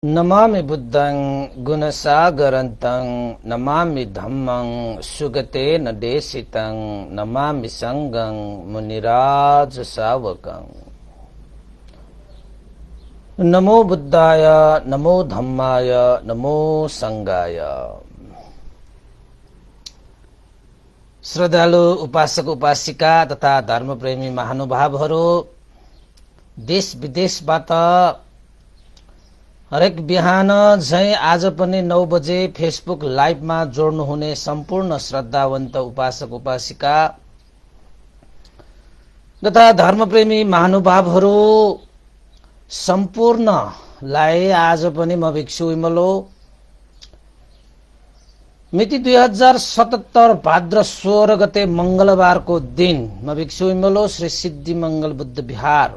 नमामि बुद्धं गुणसागरन्तं नमामि धम्मं सुगतेन देशितं नमामि संघं मुनिराज सावकं। नमो बुद्धाय नमो धम्माय नमो संघाय। श्रद्धालु उपासक उपासिका तथा धर्मप्रेमी महानुभावहरू, देश विदेशबाट हरेक बिहान झै आज पनि 9 बजे फेसबुक लाइभमा जोड्नुहुने सम्पूर्ण श्रद्धावन्त उपासक उपासिका तथा धर्मप्रेमी महानुभावहरू सम्पूर्णलाई आज पनि म भिक्षु विमलो मिति 2077 भाद्र 16 गते मंगलबारको दिन म भिक्षु विमलो श्री सिद्धि मंगल बुद्ध विहार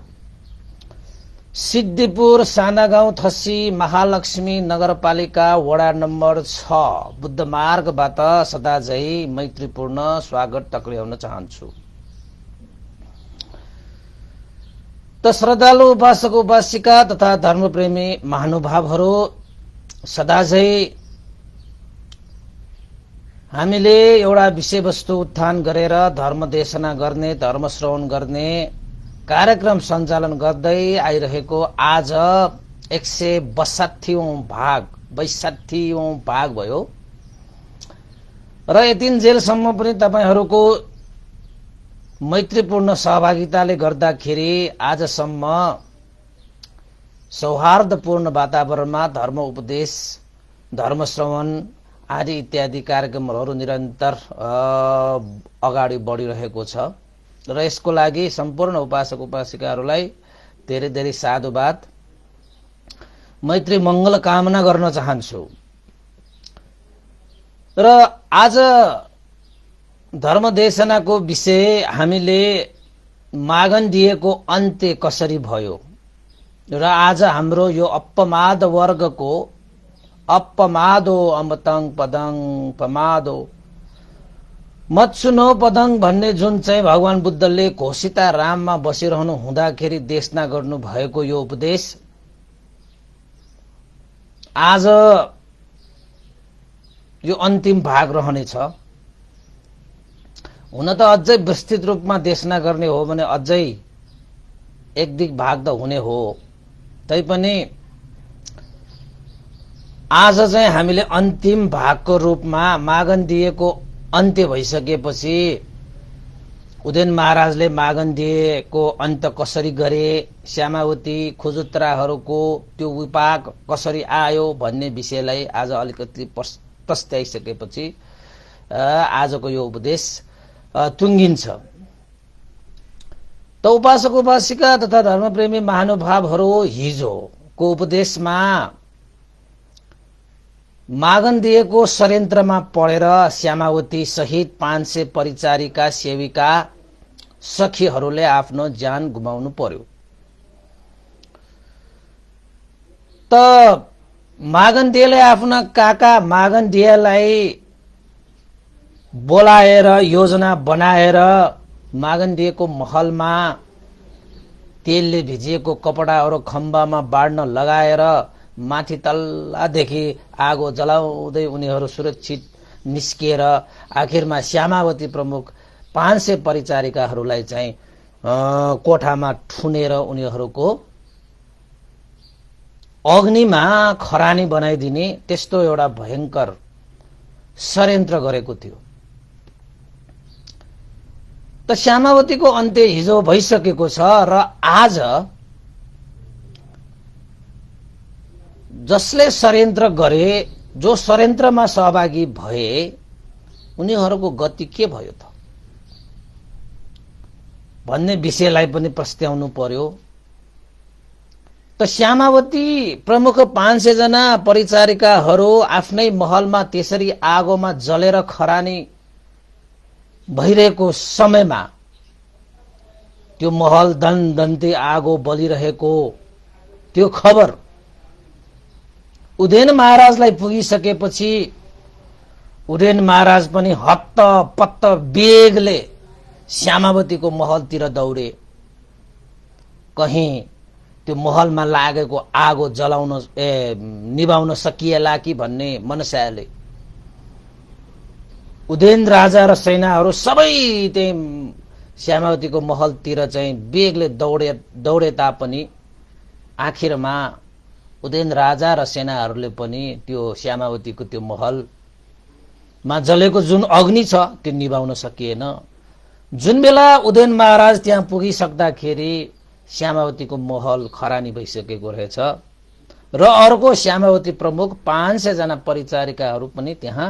सिद्धिपुर सानागाउँ थसी महालक्ष्मी नगरपालिका वडा नम्बर 6 बुद्ध मार्गबाट सदाझै मैत्रीपूर्ण स्वागत टक्र्याउन चाहन्छु। त श्रद्धालु उपासक उपासिका तथा धर्मप्रेमी महानुभावहरू, सदाझै हामीले एउटा विषयवस्तु उत्थान गरेर धर्म देशना गर्ने, धर्म श्रवण गर्ने कार्यक्रम सञ्चालन गर्दै आइरहेको आज 162औं भाग भयो र यतिन्जेलसम्म पनि तपाईहरूको मैत्रीपूर्ण सहभागिताले गर्दाखेरि आजसम्म सौहार्दपूर्ण वातावरणमा धर्म उपदेश, धर्म श्रवण आदि इत्यादि कार्यक्रमहरू निरन्तर अगाडि बढिरहेको छ र यसको लागि सम्पूर्ण उपासक उपासिकाहरूलाई धेरै धेरै साधुवाद, मैत्री मंगल कामना गर्न चाहन्छु। र आज धर्मदेशनाको विषय हामीले मागण्डियको अन्त्य कसरी भयो र आज हाम्रो यो अपमाद वर्गको अपमादो अमतं पदं पमादो मत्सुनो पदङ भन्ने जुन चाहिँ भगवान बुद्धले घोषिता राममा बसिरहनु हुँदाखेरि देशना गर्नु भएको यो उपदेश आज यो अन्तिम भाग रहनेछ। हुन त अझै विस्तृत रूपमा देशना गर्ने हो भने अझै एक दिग भाग त हुने हो, तैपनि आज चाहिँ हामीले अन्तिम भागको रूपमा मागण्डियको अन्त्य भइसकेपछि उदयन महाराजले मागण्डियको अन्त्य कसरी गरे, श्यामावती खुजुत्राहरूको त्यो विपाक कसरी आयो भन्ने विषयलाई आज अलिकति पस्त्याइसकेपछि आजको यो उपदेश टुङ्गिन्छ। त उपासक उपासिका तथा धर्मप्रेमी महानुभावहरू, हिजोको उपदेशमा मागण्डियको षड्यन्त्रमा पढेर श्यामावती सहित 500 परिचारिका सेविका सखीहरूले आफ्नो ज्यान गुमाउनु पर्यो। त मागण्डियले आफ्ना काका मागण्डियलाई बोलाएर योजना बनाएर मागण्डियको महलमा तेलले भिजिएको कपडाहरू खम्बामा बाड्न लगाएर माथि तल्लादेखि आगो जलाउँदै उनीहरू सुरक्षित निस्किएर आखिरमा श्यामावती प्रमुख 500 परिचारिकाहरूलाई चाहिँ कोठामा ठुनेर उनीहरूको अग्निमा खरानी बनाइदिने त्यस्तो एउटा भयंकर षड्यन्त्र गरेको थियो। त श्यामावतीको अन्त्य हिजो भइसकेको छ र आज जसले षड्यन्त्र गरे, जो षड्यन्त्रमा सहभागी भए, उनीहरूको गति के भयो त भन्ने विषयलाई पनि प्रस्ताउनु पर्यो। त श्यामावती प्रमुख 500 जना परिचारिकाहरू आफ्नै महलमा त्यसरी आगोमा जलेर खरानी भइरहेको समयमा त्यो महल दन्दन्ते आगो बलिरहेको त्यो खबर उदयन महाराजलाई पुगिसकेपछि उदयन महाराज पनि हत्तपत्त बेगले श्यामावतीको महलतिर दौडे। कहीं त्यो महलमा लागेको आगो जलाउन निभाउन सकिएला कि भन्ने मनसायले उदयन राजा र सेनाहरू सबै त्यही श्यामावतीको महलतिर चाहिँ बेगले दौडे तापनि आखिरमा उदयन राजा र सेनाहरूले पनि त्यो श्यामावतीको त्यो महलमा जलेको जुन अग्नि छ त्यो निभाउन सकिएन। जुन बेला उदयन महाराज त्यहाँ पुगिसक्दाखेरि श्यामावतीको महल खरानी भइसकेको रहेछ र अर्को श्यामावती प्रमुख 500 जना परिचारिकाहरू पनि त्यहाँ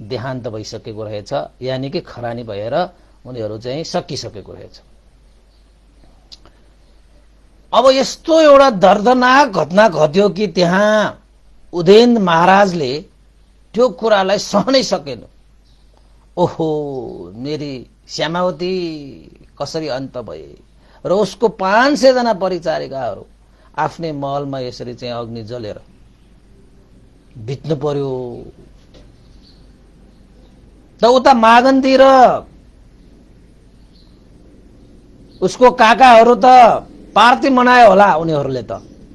देहान्त भइसकेको रहेछ, यानि कि खरानी भएर उनीहरू चाहिँ सकिसकेको रहेछ। अब यस्तो एउटा दर्दनाक घटना घट्यो कि त्यहाँ उदयन महाराजले त्यो कुरालाई सहनै सकेन। ओहो, मेरी श्यामावती कसरी अन्त भए र उसको 500 जना परिचारिकाहरू आफ्नै महलमा यसरी चाहिँ अग्नि जलेर बित्नु पर्यो। त उता मागन्ती र उसको काकाहरू त पार्टी मनायो होला उनीहरूले त,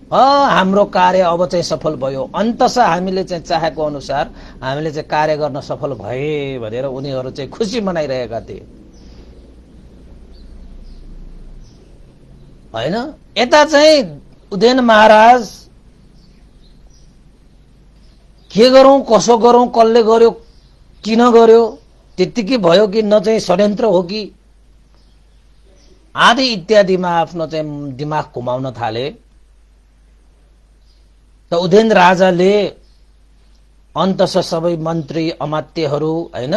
हाम्रो कार्य अब चाहिँ सफल भयो, अन्ततः हामीले चाहिँ चाहेको अनुसार हामीले चाहिँ कार्य गर्न सफल भए भनेर उनीहरू चाहिँ खुसी मनाइरहेका थिए हैन। यता चाहिँ उदयन महाराज के गरौं, कसो गरौं, कसले गर्यो, किन गर्यो, त्यतिकै भयो कि न चाहिँ षड्यन्त्र हो कि आदि इत्यादिमा आफ्नो चाहिँ दिमाग घुमाउन थाले। त उदयन राजाले अन्ततः सबै मन्त्री अमात्यहरू हैन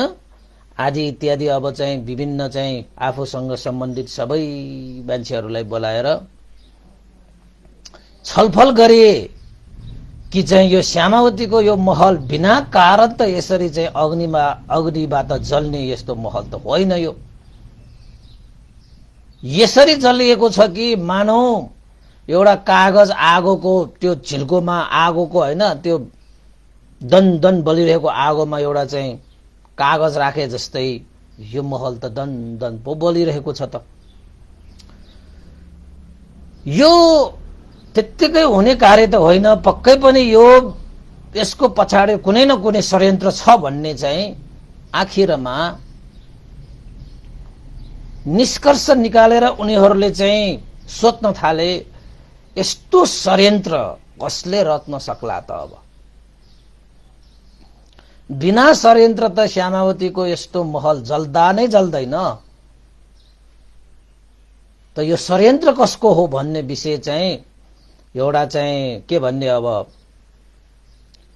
आदि इत्यादि अब चाहिँ विभिन्न चाहिँ आफूसँग सम्बन्धित सबै मान्छेहरूलाई बोलाएर छलफल गरे कि चाहिँ यो श्यामावतीको यो महल बिना कारण त यसरी चाहिँ अग्निबाट जल्ने यस्तो महल त होइन। यो यसरी जलिएको छ कि मानौ एउटा कागज आगोको त्यो झिल्कोमा आगोको हैन त्यो दन दन बलिरहेको आगोमा एउटा चाहिँ कागज राखे जस्तै यो महल त दन दन पो बलिरहेको छ। त यो त्यतिकै हुने कार्य त होइन, पक्कै पनि यो यसको पछाडि कुनै न कुनै षड्यन्त्र छ भन्ने चाहिँ आखिरमा निष्कर्ष निकालेर उनीहरूले चाहिँ सोच्न थाले, यस्तो षड्यन्त्र कसले रच्न सक्ला त। अब बिना षड्यन्त्र त श्यामावतीको यस्तो महल जल्दा नै जल्दैन। त यो षड्यन्त्र कसको हो भन्ने विषय चाहिँ एउटा चाहिँ के भन्ने, अब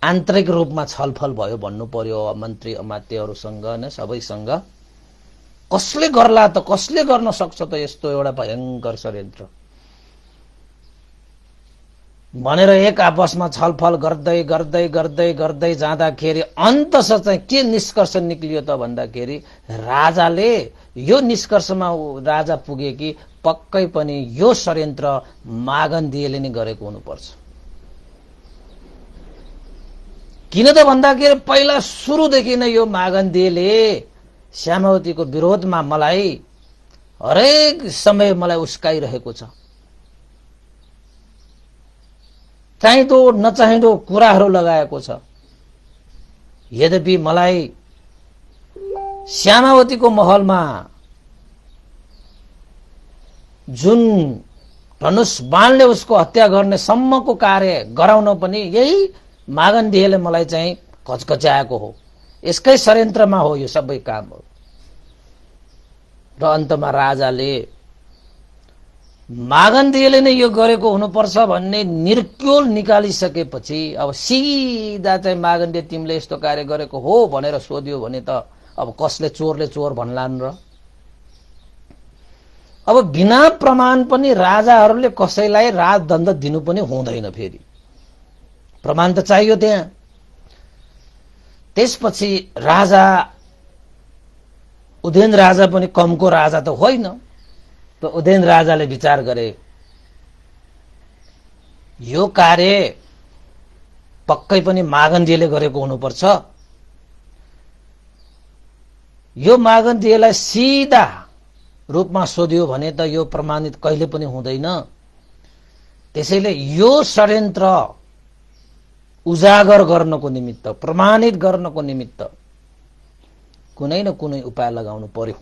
आन्तरिक रूपमा छलफल भयो भन्नु पर्यो मन्त्री अमात्यहरूसँग न सबैसँग। कसले गर्ला त, कसले गर्न सक्छ त यस्तो एउटा भयंकर षड्यन्त्र भनेर एक आपसमा छलफल गर्दै गर्दै गर्दै गर्दै जाँदाखेरि अन्ततः चाहिँ के निष्कर्ष निक्लियो त भन्दाखेरि राजाले यो निष्कर्षमा राजा पुगे कि पक्कै पनि यो षड्यन्त्र मागन्धीले नै गरेको हुनुपर्छ। किन त भन्दाखेरि पहिला सुरुदेखि नै यो मागन्धीले श्यामावतीको विरोधमा मलाई हरेक समय मलाई उस्काइरहेको छ। चाहिँदो नचाहिँदो कुराहरू लगाएको छ। यद्यपि मलाई श्यामावतीको महलमा जुन धनुष बाणले उसको हत्या गर्ने सम्मको कार्य गराउन पनि यही मागन्धीले मलाई चाहिँ कचकच्याएको हो। यसकै षड्यन्त्रमा हो यो सबै कामहरू। र अन्तमा राजाले मागन्धीले नै यो गरेको हुनुपर्छ भन्ने निर्क्योल निकालिसकेपछि अब सिधा चाहिँ मागन्धी तिमीले यस्तो कार्य गरेको हो भनेर सोध्यो भने त अब कसले चोरले चोर भन्लान् र। अब बिना प्रमाण पनि राजाहरूले कसैलाई राजदण्ड दिनु पनि हुँदैन, फेरि प्रमाण त चाहियो त्यहाँ। त्यसपछि राजा उदयन राजा पनि कमको राजा त होइन। त उदयन राजाले विचार गरे यो कार्य पक्कै पनि मागन्धीले गरेको हुनुपर्छ। यो मागन्धीलाई सिधा रूपमा सोध्यो भने त यो प्रमाणित कहिले पनि हुँदैन। त्यसैले यो षड्यन्त्र उजागर गर्नको निमित्त, प्रमाणित गर्नको निमित्त कुनै न कुनै उपाय लगाउनु पर्यो।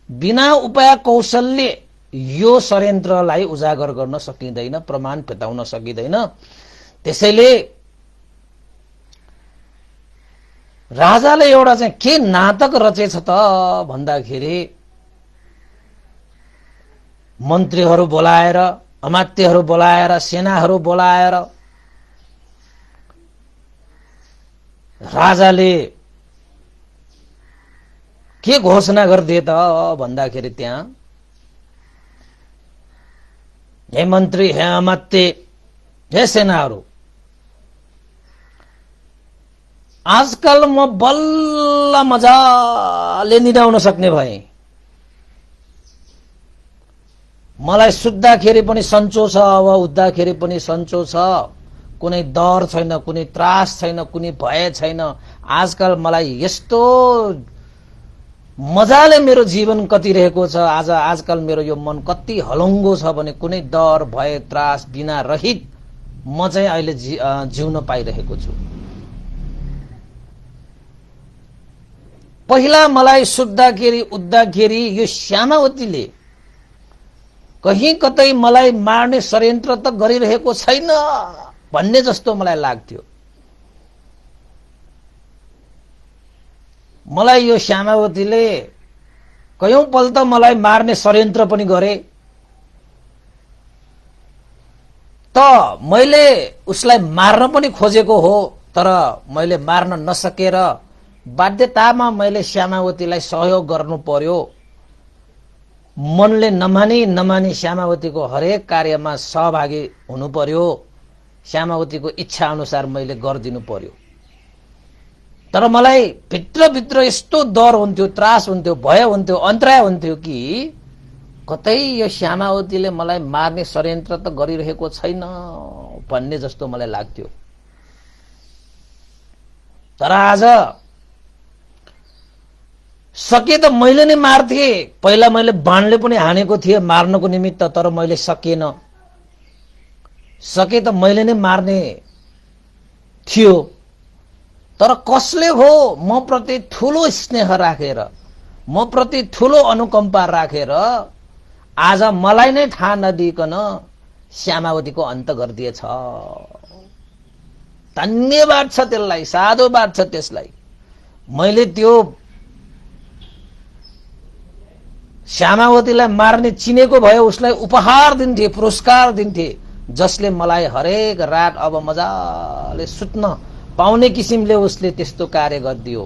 बिना उपाय कौशलले यो षड्यन्त्रलाई उजागर गर्न सकिँदैन, प्रमाण भेटाउन सकिँदैन। त्यसैले राजाले एउटा चाहिँ के नाटक रचेछ त भन्दाखेरि मन्त्रीहरू बोलाएर, अमात्यहरू बोलाएर, सेनाहरू बोलाएर राजाले के घोषणा गरिदिए त भन्दाखेरि त्यहाँ हे मन्त्री, हे अमात्य, हे सेनाहरू, आजकल म बल्ल मजाले निदाउन सक्ने भए। मलाई सुत्दाखेरि पनि सन्चो छ, अब उठ्दाखेरि पनि सन्चो छ, कुनै डर छैन, कुनै त्रास छैन, कुनै भय छैन। आजकल मलाई यस्तो मजाले मेरो जीवन कटिरहेको छ, आजकल मेरो यो मन कति हलङ्गो छ भने कुनै डर भय त्रास बिना रहित म चाहिँ अहिले जिउन पाइरहेको छु। पहिला मलाई सुत्दाखेरि उठ्दाखेरि यो श्यामावतीले कहीँ कतै मलाई मार्ने षड्यन्त्र त गरिरहेको छैन भन्ने जस्तो मलाई लाग्थ्यो। मलाई यो श्यामावतीले कयौं पल त मलाई मार्ने षड्यन्त्र पनि गरे, त मैले उसलाई मार्न पनि खोजेको हो, तर मैले मार्न नसकेर बाध्यतामा मैले श्यामावतीलाई सहयोग गर्नु पर्यो। मनले नमानी श्यामावतीको हरेक कार्यमा सहभागी हुनु पर्यो। श्यामावतीको इच्छा अनुसार मैले गरिदिनु पर्यो। तर मलाई भित्रभित्र यस्तो डर हुन्थ्यो, त्रास हुन्थ्यो, भय हुन्थ्यो, अन्तराय हुन्थ्यो कि कतै यो श्यामावतीले मलाई मार्ने षड्यन्त्र त गरिरहेको छैन भन्ने जस्तो मलाई लाग्थ्यो। तर आज सके त मैले नै मार्थे। पहिला मैले बाणले पनि हानेको थिएँ मार्नको निमित्त, तर मैले सकेन। सके त मैले नै मार्ने थियो, तर कसले हो म प्रति ठूलो स्नेह राखेर, म प्रति ठूलो अनुकम्पा राखेर आज मलाई नै थाहा नदिइकन श्यामावतीको अन्त गरिदिएछ। धन्यवाद छ त्यसलाई, साधुवाद छ त्यसलाई। मैले त्यो श्यामावतीलाई मार्ने चिनेको भए उसलाई उपहार दिन्थे, पुरस्कार दिन्थे, जसले मलाई हरेक रात अब मजाले सुत्न पाउने किसिमले उसले त्यस्तो कार्य गरिदियो।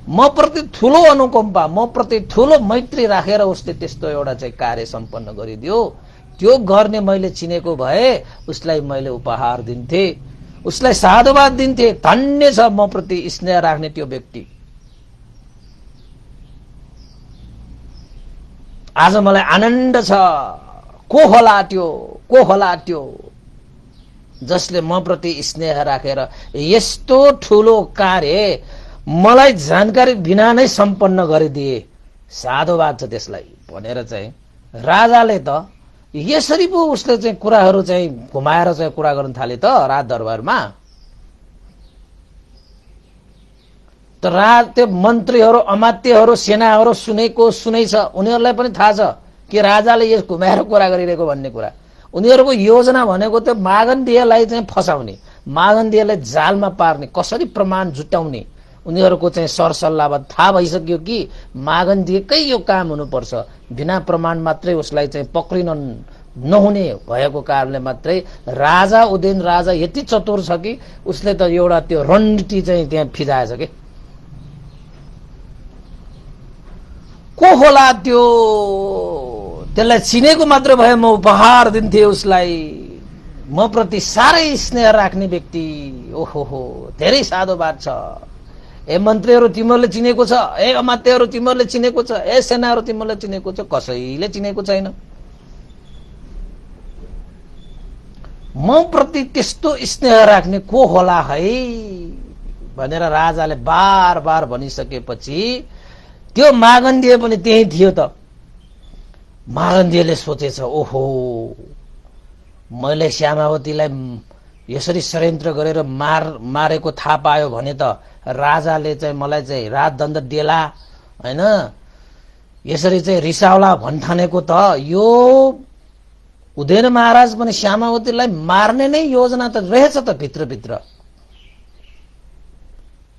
म प्रति ठूलो अनुकम्पा, म प्रति ठूलो मैत्री राखेर उसले त्यस्तो एउटा चाहिँ कार्य सम्पन्न गरिदियो। त्यो गर्ने मैले चिनेको भए उसलाई मैले उपहार दिन्थे, उसलाई साधुवाद दिन्थे। धन्य छ म प्रति स्नेह राख्ने त्यो व्यक्ति। आज मलाई आनन्द छ। को होला त्यो जसले म प्रति स्नेह राखेर यस्तो ठूलो कार्य मलाई जानकारी बिना नै सम्पन्न गरिदिए। साधुवाद छ त्यसलाई भनेर चाहिँ राजाले त यसरी पो उसले चाहिँ कुराहरू चाहिँ घुमाएर चाहिँ कुरा गर्न थाले त राज दरबारमा। त त्यो मन्त्रीहरू, अमात्यहरू, सेनाहरू सुनेको सुनै छ। उनीहरूलाई पनि थाहा छ कि राजाले यस घुमाएर कुरा गरिरहेको भन्ने कुरा। उनीहरूको योजना भनेको त्यो मागन्दियालाई चाहिँ फसाउने, मागन्दियालाई जालमा पार्ने, कसरी प्रमाण जुटाउने। उनीहरूको चाहिँ सरसल्लाह थाहा भइसक्यो कि मागन्दियकै यो काम हुनुपर्छ। बिना प्रमाण मात्रै उसलाई चाहिँ पक्रिन नहुने भएको कारणले मात्रै राजा उदयन राजा यति चतुर छ कि उसले त एउटा त्यो रणनीति चाहिँ त्यहाँ फिजाएछ के। को होला त्यो? त्यसलाई चिनेको मात्र भए म उपहार दिन्थे उसलाई। म प्रति साह्रै स्नेह राख्ने व्यक्ति। ओहो हो, धेरै साधुवाद छ। ए मन्त्रीहरू तिमीहरूले चिनेको छ, ए अमात्यहरू तिमीहरूले चिनेको छ, ए सेनाहरू तिमीहरूले चिनेको छ, कसैले चिनेको छैन। म प्रति त्यस्तो स्नेह राख्ने को होला है भनेर राजाले बार बार भनिसकेपछि त्यो मागन्दिय पनि त्यही थियो त। मागन्दियले सोचेछ, ओहो मैले श्यामावतीलाई यसरी षड्यन्त्र गरेर मारेको थाहा पायो भने त राजाले चाहिँ मलाई चाहिँ राजदण्ड देला हैन, यसरी चाहिँ रिसाउला भन्ठानेको त यो उदयन महाराज पनि श्यामावतीलाई मार्ने नै योजना त रहेछ त भित्रभित्र।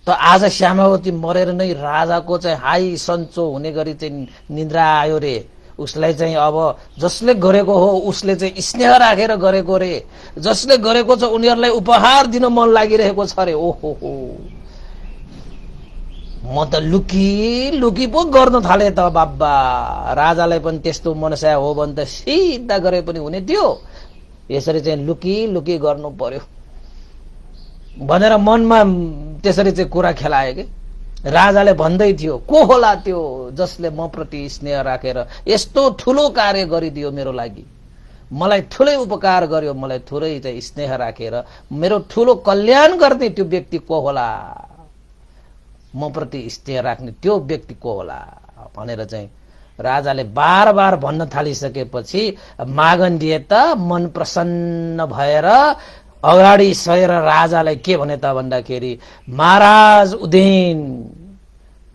त आज श्यामावती मरेर नै राजाको चाहिँ हाई सन्चो हुने गरी चाहिँ निन्द्रा आयो रे। उसलाई चाहिँ अब जसले गरेको हो उसले चाहिँ स्नेह राखेर गरेको रे, जसले गरेको छ उनीहरूलाई उपहार दिन मन लागिरहेको छ रे। ओहो हो, म त लुकी लुकी पो गर्न थाले त बाबा। राजालाई पनि त्यस्तो मनसा हो भने त सिधा गरे पनि हुने थियो, यसरी चाहिँ लुकी लुकी गर्नु पर्यो भनेर मनमा त्यसरी चाहिँ कुरा खेलाए के। राजाले भन्दै थियो को होला त्यो जसले म प्रति स्नेह राखेर यस्तो ठुलो कार्य गरिदियो मेरो लागि, मलाई ठुलै उपकार गर्यो, मलाई थोरै चाहिँ स्नेह राखेर मेरो ठुलो कल्याण गर्ने त्यो व्यक्ति को होला, म प्रति स्नेह राख्ने त्यो व्यक्ति को होला भनेर चाहिँ राजाले बार बार भन्न थालिसकेपछि मागन्धीले त मन प्रसन्न भएर अगाडि सरेर राजालाई के भने त भन्दाखेरि, महाराज उदयन,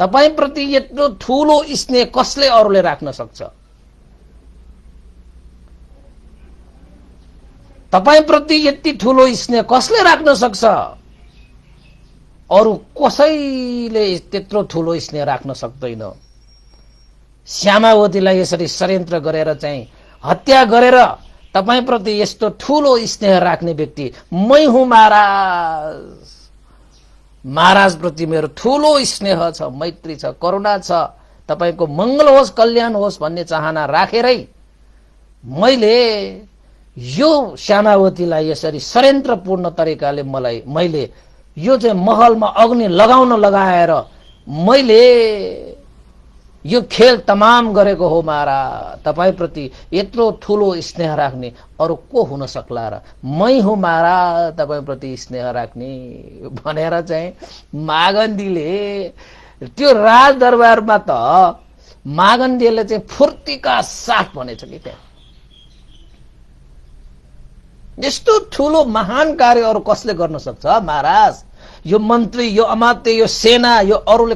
तपाई प्रति यत्रो ठूलो स्नेह कसले अरूले राख्न सक्छ? तपाई प्रति यति ठूलो स्नेह कसले राख्न सक्छ? अरू कसैले त्यत्रो ठूलो स्नेह राख्न सक्दैन। श्यामावतीलाई यसरी षड्यन्त्र गरेर चाहिँ हत्या गरेर तपाई प्रति यस्तो ठूलो स्नेह राख्ने व्यक्ति मै हुँ महाराज। महाराज प्रति मेरो ठूलो स्नेह छ, मैत्री छ, करुणा छ, तपाईको मंगल होस् कल्याण होस् भन्ने चाहना राखेरै मैले यो श्यामावतीलाई यसरी षड्यन्त्रपूर्ण तरिकाले मैले यो चाहिँ महलमा अग्नि लगाउन लगाएर मैले यो खेल तमाम गरेको हो महाराज। तपाई प्रति यत्रो ठूलो स्नेह राख्ने अरु को हुन सक्ला र? मै हुँ महाराज तपाई प्रति स्नेह राख्ने भनेर चाहिँ मागन्धीले त्यो राज दरबारमा त मागन्धीले चाहिँ फुर्तीका साथ भनेछ कि त्यहाँ यस्तो ठूलो महान कार्य अरु कसले गर्न सक्छ महाराज? यो मन्त्री, यो अमात्य, यो सेना, यो अरूले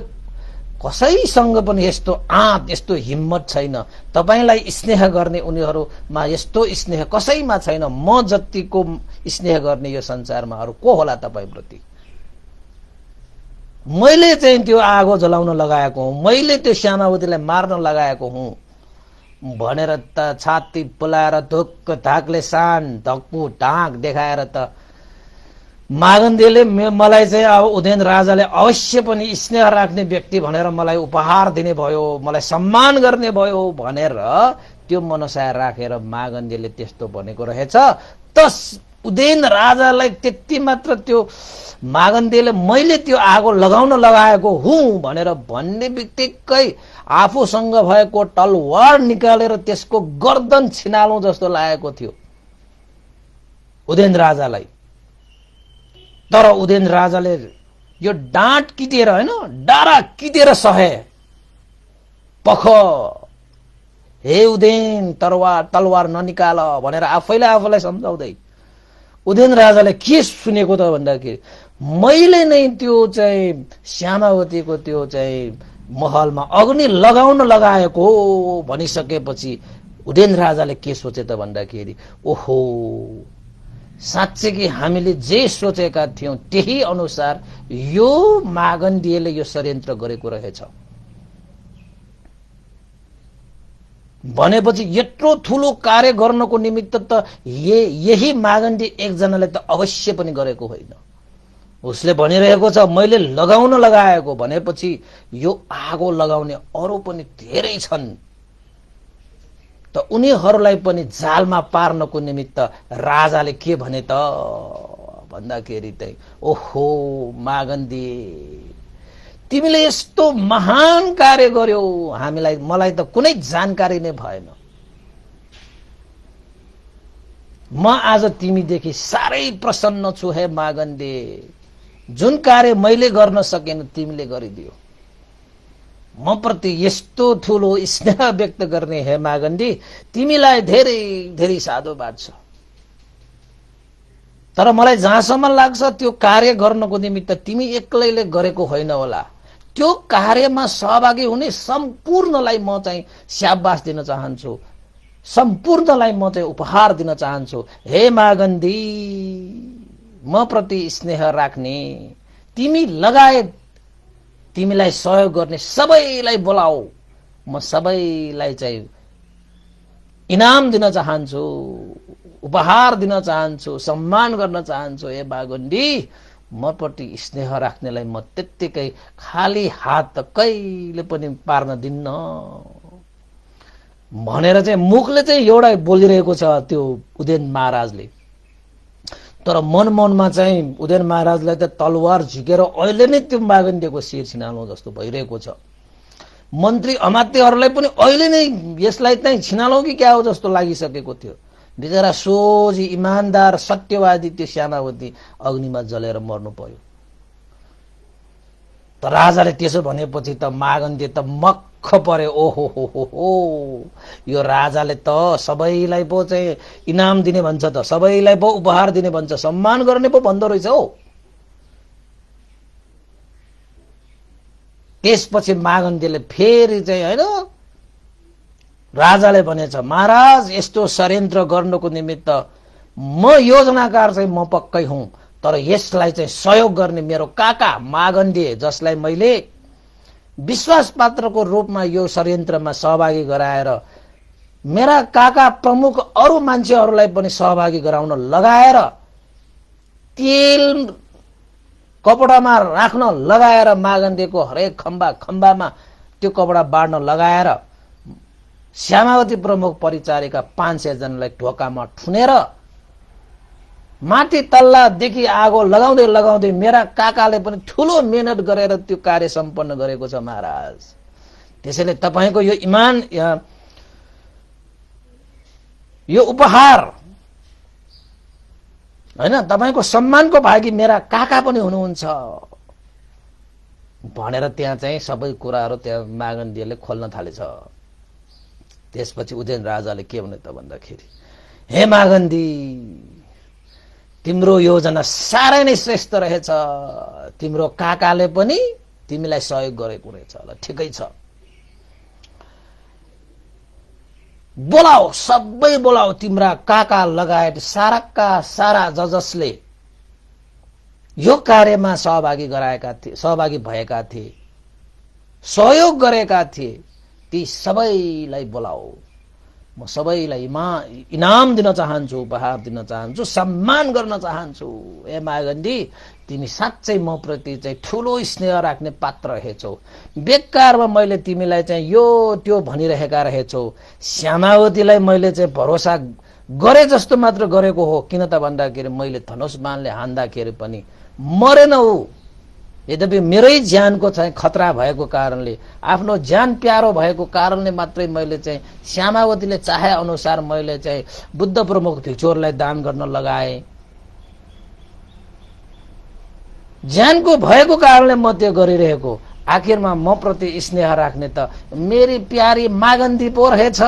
कसैसँग पनि यस्तो आँट, यस्तो हिम्मत छैन। तपाईलाई स्नेह गर्ने उनीहरुमा यस्तो स्नेह कसैमा छैन। म जतिको स्नेह गर्ने यो संसारमा अरु को होला तपाई प्रति? मैले चाहिँ त्यो आगो जलाउन लगाएको हुँ, मैले त्यो श्यामावतीलाई मार्न लगाएको हुँ भनेर त छाती पुलाएर धुक्क धाकले सान धक्कु ढाक देखाएर त मागन्धीले मलाई चाहिँ अब उदयन राजाले अवश्य पनि स्नेह राख्ने व्यक्ति भनेर मलाई उपहार दिने भयो, मलाई सम्मान गर्ने भयो भनेर त्यो मनसा राखेर मागन्धीले त्यस्तो भनेको रहेछ। तस उदयन राजालाई त्यति मात्र त्यो मागन्धीले मैले त्यो आगो लगाउन लगाएको हुँ भनेर भन्ने बित्तिकै आफूसँग भएको तलवार निकालेर त्यसको गर्दन छिनालौं जस्तो लागेको थियो उदयन राजालाई। तर उदयन राजाले यो डाँट किटेर हैन डारा किटेर सहे। पख हे उदयन तलवार ननिकाल भनेर आफैलाई सम्झाउँदै उदयन राजाले के सुनेको त भन्दाखेरि मैले नै त्यो चाहिँ श्यामावतीको त्यो चाहिँ महलमा अग्नि लगाउन लगाएको भनिसकेपछि उदयन राजाले के सोचे त भन्दाखेरि ओहो साँच्चै कि हामीले जे सोचेका थियौं त्यही अनुसार यो मागन्धीले यो षड्यन्त्र गरेको रहेछ भनेपछि यत्रो ठूलो कार्य गर्नको निमित्त त यही मागन्धी एकजनाले त अवश्य पनि गरेको होइन। उसले भनिरहेको छ मैले लगाउन लगाएको भनेपछि यो आगो लगाउने अरु पनि धेरै छन् त उनीहरूलाई पनि जालमा पार्नको निमित्त राजाले के भने त भन्दाखेरि चाहिँ ओहो मागन्धी तिमीले यस्तो महान कार्य गर्यौ मलाई त कुनै जानकारी नै भएन। म आज तिमीदेखि साह्रै प्रसन्न छु हे मागन्धी। जुन कार्य मैले गर्न सकेन तिमीले गरिदियो। म प्रति यस्तो ठूलो स्नेह व्यक्त गर्ने हे मागन्धी तिमीलाई धेरै धेरै साधुवाद छ। तर मलाई जहाँसम्म लाग्छ त्यो कार्य गर्नको निमित्त तिमी एक्लैले गरेको होइन होला। त्यो कार्यमा सहभागी हुने सम्पूर्णलाई म चाहिँ स्याबास दिन चाहन्छु, सम्पूर्णलाई म चाहिँ उपहार दिन चाहन्छु। हे मागन्दी, म प्रति स्नेह राख्ने, तिमी लगायत तिमीलाई सहयोग गर्ने सबैलाई बोलाऊ। म सबैलाई चाहिँ इनाम दिन चाहन्छु, उपहार दिन चाहन्छु, सम्मान गर्न चाहन्छु। हे मागन्दी, म प्रति स्नेह राख्नेलाई म त्यत्तिकै खाली हात त कहिले पनि पार्न दिन्न भनेर चाहिँ मुखले चाहिँ एउटा बोलिरहेको छ त्यो उदयन महाराजले। तर मनमनमा चाहिँ उदयन महाराजलाई त तलवार झिकेर अहिले नै त्यो मागन्तीको शिर छिनाल्नु जस्तो भइरहेको छ। मन्त्री अमात्यहरूलाई पनि अहिले नै यसलाई चाहिँ छिनालौँ कि क्या हो जस्तो लागिसकेको थियो। बिचरा सोझी इमान्दार सत्यवादी त्यो श्यामावती अग्निमा जलेर मर्नु पर्यो। त राजाले त्यसो भनेपछि त मागन्ती त मक्ख पर्यो। ओहो हो हो, यो राजाले त सबैलाई पो चाहिँ इनाम दिने भन्छ, त सबैलाई पो उपहार दिने भन्छ, सम्मान गर्ने पो भन्दो रहेछ हो। त्यसपछि मागन्तीले फेरि चाहिँ होइन राजाले भनेछ, महाराज यस्तो षड्यन्त्र गर्नको निमित्त म योजनाकार चाहिँ म पक्कै हुँ, तर यसलाई चाहिँ सहयोग गर्ने मेरो काका मागन्ती, जसलाई मैले विश्वास पात्रको रूपमा यो षड्यन्त्रमा सहभागी गराएर मेरा काका प्रमुख अरू मान्छेहरूलाई पनि सहभागी गराउन लगाएर तेल कपडामा राख्न लगाएर मागन्तीको हरेक खम्बा खम्बामा त्यो कपडा बाड्न लगाएर श्यामावती प्रमुख परिचारिका 500 जनालाई ढोकामा ठुनेर माथि तल्लादेखि आगो लगाउँदै लगाउँदै मेरा काकाले पनि ठुलो मेहनत गरेर त्यो कार्य सम्पन्न गरेको छ महाराज। त्यसैले तपाईको यो इमान, यो उपहार हैन, तपाईको सम्मानको भागी मेरा काका पनि हुनुहुन्छ भनेर त्यहाँ चाहिँ सबै कुराहरू त्यहाँ मागन्तीले खोल्न थालेछ। त्यसपछि उदयन राजाले के भने त भन्दाखेरि, हे मागन्ती, तिम्रो योजना साह्रै नै श्रेष्ठ रहेछ, तिम्रो काकाले पनि तिमीलाई सहयोग गरेको रहेछ। ल ठिकै छ, बोलाऊ, सबै बोलाऊ, तिम्रा काका लगायत साराका सारा जसले यो कार्यमा सहभागी गराएका थिए, सहभागी भएका थिए, सहयोग गरेका थिए, ती सबैलाई बोलाऊ। म सबैलाई इनाम दिन चाहन्छु, उपहार दिन चाहन्छु, सम्मान गर्न चाहन्छु। ए मागन्ती, तिमी साँच्चै म प्रति चाहिँ ठुलो स्नेह राख्ने पात्र रहेछौ। बेकारमा मैले तिमीलाई चाहिँ यो त्यो भनिरहेका रहेछौ। श्यामावतीलाई मैले चाहिँ भरोसा गरे जस्तो मात्र गरेको हो। किन त भन्दाखेरि मैले धनुष बाणले हान्दाखेरि पनि मरेनौ। यद्यपि मेरै ज्यानको चाहिँ खतरा भएको कारणले, आफ्नो ज्यान प्यारो भएको कारणले मात्रै मैले चाहिँ श्यामावतीले चाहे अनुसार मैले चाहिँ बुद्ध प्रमुख भिक्षुहरूलाई दान गर्न लगाए। ज्यानको भएको कारणले म त्यो गरिरहेको। आखिरमा म प्रति स्नेह राख्ने त मेरी प्यारी मागन्ती पो रहेछ।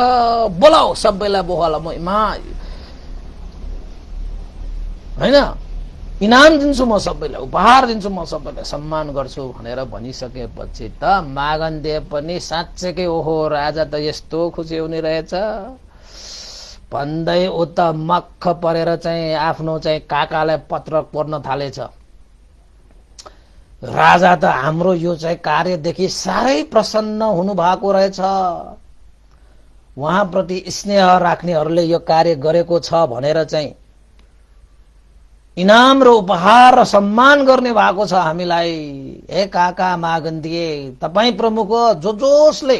बोलाऊ, सबैलाई बोला, म हैन इनाम दिन्छु, म सबैलाई उपहार दिन्छु, म सबैलाई सम्मान गर्छु भनेर भनिसकेपछि त मागन्ती पनि साँच्चैकै ओहो राजा त यस्तो खुसी हुने रहेछ भन्दै उता मक्ख परेर चाहिँ आफ्नो चाहिँ काकालाई पत्र पढ्न थालेछ। राजा त हाम्रो यो चाहिँ कार्यदेखि साह्रै प्रसन्न हुनु भएको रहेछ। उहाँप्रति स्नेह राख्नेहरूले यो कार्य गरेको छ भनेर चाहिँ इनाम र उपहार र सम्मान गर्ने भएको छ हामीलाई। हे काका मागन्ती, तपाईँ प्रमुख हो, जसले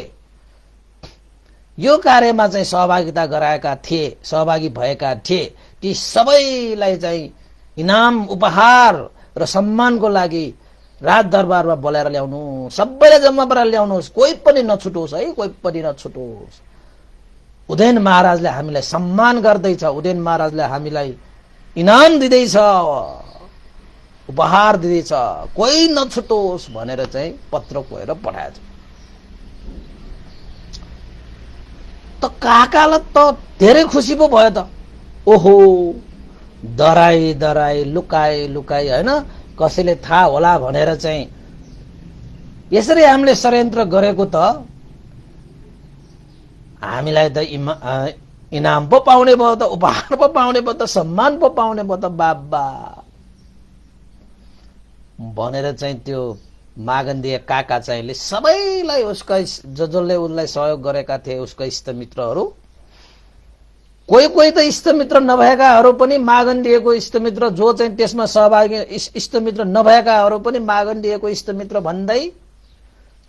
यो कार्यमा चाहिँ सहभागिता गराएका थिए, सहभागी भएका थिए, ती सबैलाई चाहिँ इनाम उपहार र सम्मानको लागि राज दरबारमा बोलाएर ल्याउनु, सबैलाई जम्मा गरेर ल्याउनुहोस्, कोही पनि नछुटोस् है, कोही पनि नछुटोस्। उदयन महाराजले हामीलाई सम्मान गर्दैछ, उदयन महाराजले हामीलाई इनाम दिँदैछ, उपहार दिँदैछ, कोही नछुटोस् भनेर चाहिँ पत्र कोएर पठाएछ। त काकालाई त धेरै खुसी पो भयो त। ओहो, डराई डराई लुकाई लुकाई हैन, कसैले थाहा होला भनेर चाहिँ यसरी हामीले षड्यन्त्र गरेको त हामीलाई त इनाम पो पाउने भयो त, उपहार पो पाउने भयो त, सम्मान पो पाउने भयो त बाबा भनेर चाहिँ त्यो मागन्दिय काका चाहिँले सबैलाई उसका जसले उसलाई सहयोग गरेका थिए उसका इष्टमित्रहरू, कोही कोही त इष्टमित्र नभएकाहरू पनि मागन्दिएको इष्टमित्र जो चाहिँ त्यसमा सहभागी इष्टमित्र नभएकाहरू पनि मागन्दिएको इष्टमित्र भन्दै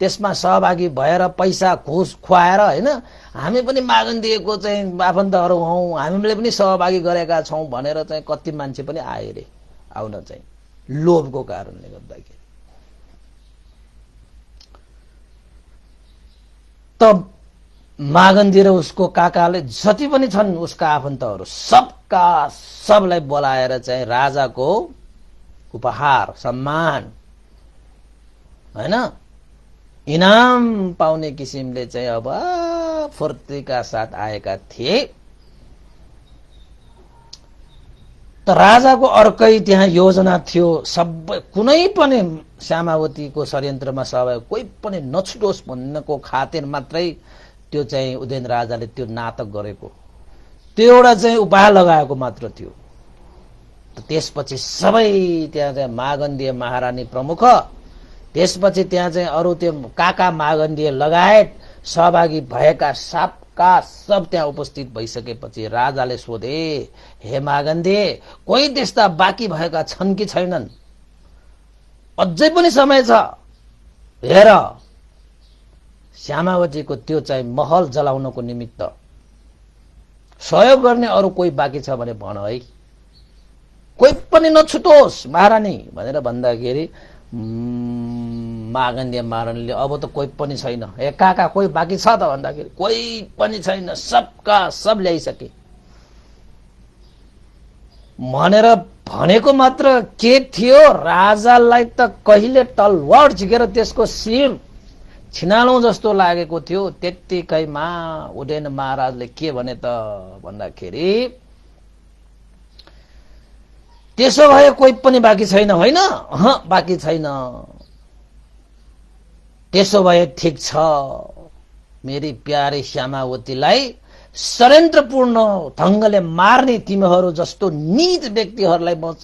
त्यसमा सहभागी भएर पैसा घुस खुवाएर हैन हामी पनि मागन्दिएको चाहिँ आफन्तहरू हौं, हामीले पनि सहभागी गरेका छौं भनेर चाहिँ कति मान्छे पनि आए रे, आउन चाहिँ लोभको कारणले गर्दाखेरि। त मागन्दी र उसको काकाले जति पनि छन् उसका आफन्तहरू सबका सबलाई बोलाएर चाहिँ राजाको उपहार सम्मान हैन इनाम पाउने किसिमले चाहिँ अब फुर्तीका साथ आएका थिए। त राजाको अर्कै त्यहाँ योजना थियो, सबै कुनै पनि श्यामावतीको षड्यन्त्रमा सहभागी कोही पनि नछुटोस् भन्नको खातिर मात्रै त्यो चाहिँ उदयन राजाले त्यो नाटक गरेको, त्यो एउटा चाहिँ उपाय लगाएको मात्र थियो। त्यसपछि सबै त्यहाँ चाहिँ मागन्दिय महारानी प्रमुख, त्यसपछि त्यहाँ चाहिँ अरू त्यो काका मागन्दिय लगायत सहभागी भएका सबका सब त्यहाँ उपस्थित भइसकेपछि राजाले सोधे, हे मागन्दिय कोही त्यस्ता बाँकी भएका छन् कि छैनन्? अझै पनि समय छ, हेर श्यामावतीको त्यो चाहिँ महल जलाउनको निमित्त सहयोग गर्ने अरू कोही बाँकी छ भने भन है, कोही पनि नछुटोस् महारानी भनेर भन्दाखेरि मागन्दिय महारानीले अब त कोही पनि छैन, ए काका कोही बाँकी छ त भन्दाखेरि कोही पनि छैन, सबका सब ल्याइसके भनेर भनेको मात्र के थियो, राजालाई त कहिले तलवार झिकेर त्यसको शिर छिनालौं जस्तो लागेको थियो। त्यत्तिकैमा उदयन महाराजले के भने त भन्दाखेरि त्यसो भए कोही पनि बाँकी छैन होइन? बाँकी छैन। त्यसो भए ठिक छ, मेरी प्यारी श्यामावतीलाई षड्यन्त्रपूर्ण ढंगले मार्ने तिमीहरू जस्तो नीच व्यक्तिहरूलाई म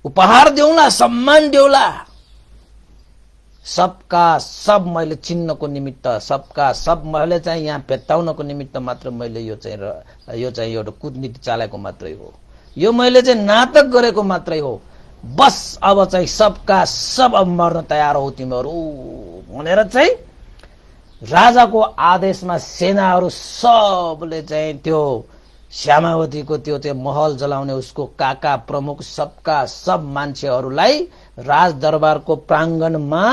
उपहार देऊला, सम्मान देऊला। सबका सब मैले चिन्नको निमित्त, सबका सब मैले चाहिँ यहाँ भेट्टाउनको निमित्त मात्र मैले यो चाहिँ एउटा कूटनीति चालेको मात्रै हो, यो मैले चाहिँ नाटक गरेको मात्रै हो। बस अब चाहिँ सबका सब अब मर्न तयार हो तिमीहरू भनेर चाहिँ राजाको आदेशमा सेनाहरू सबले चाहिँ त्यो श्यामावतीको त्यो चाहिँ महल जलाउने उसको काका प्रमुख सबका सब मान्छेहरूलाई राजदरबारको प्राङ्गणमा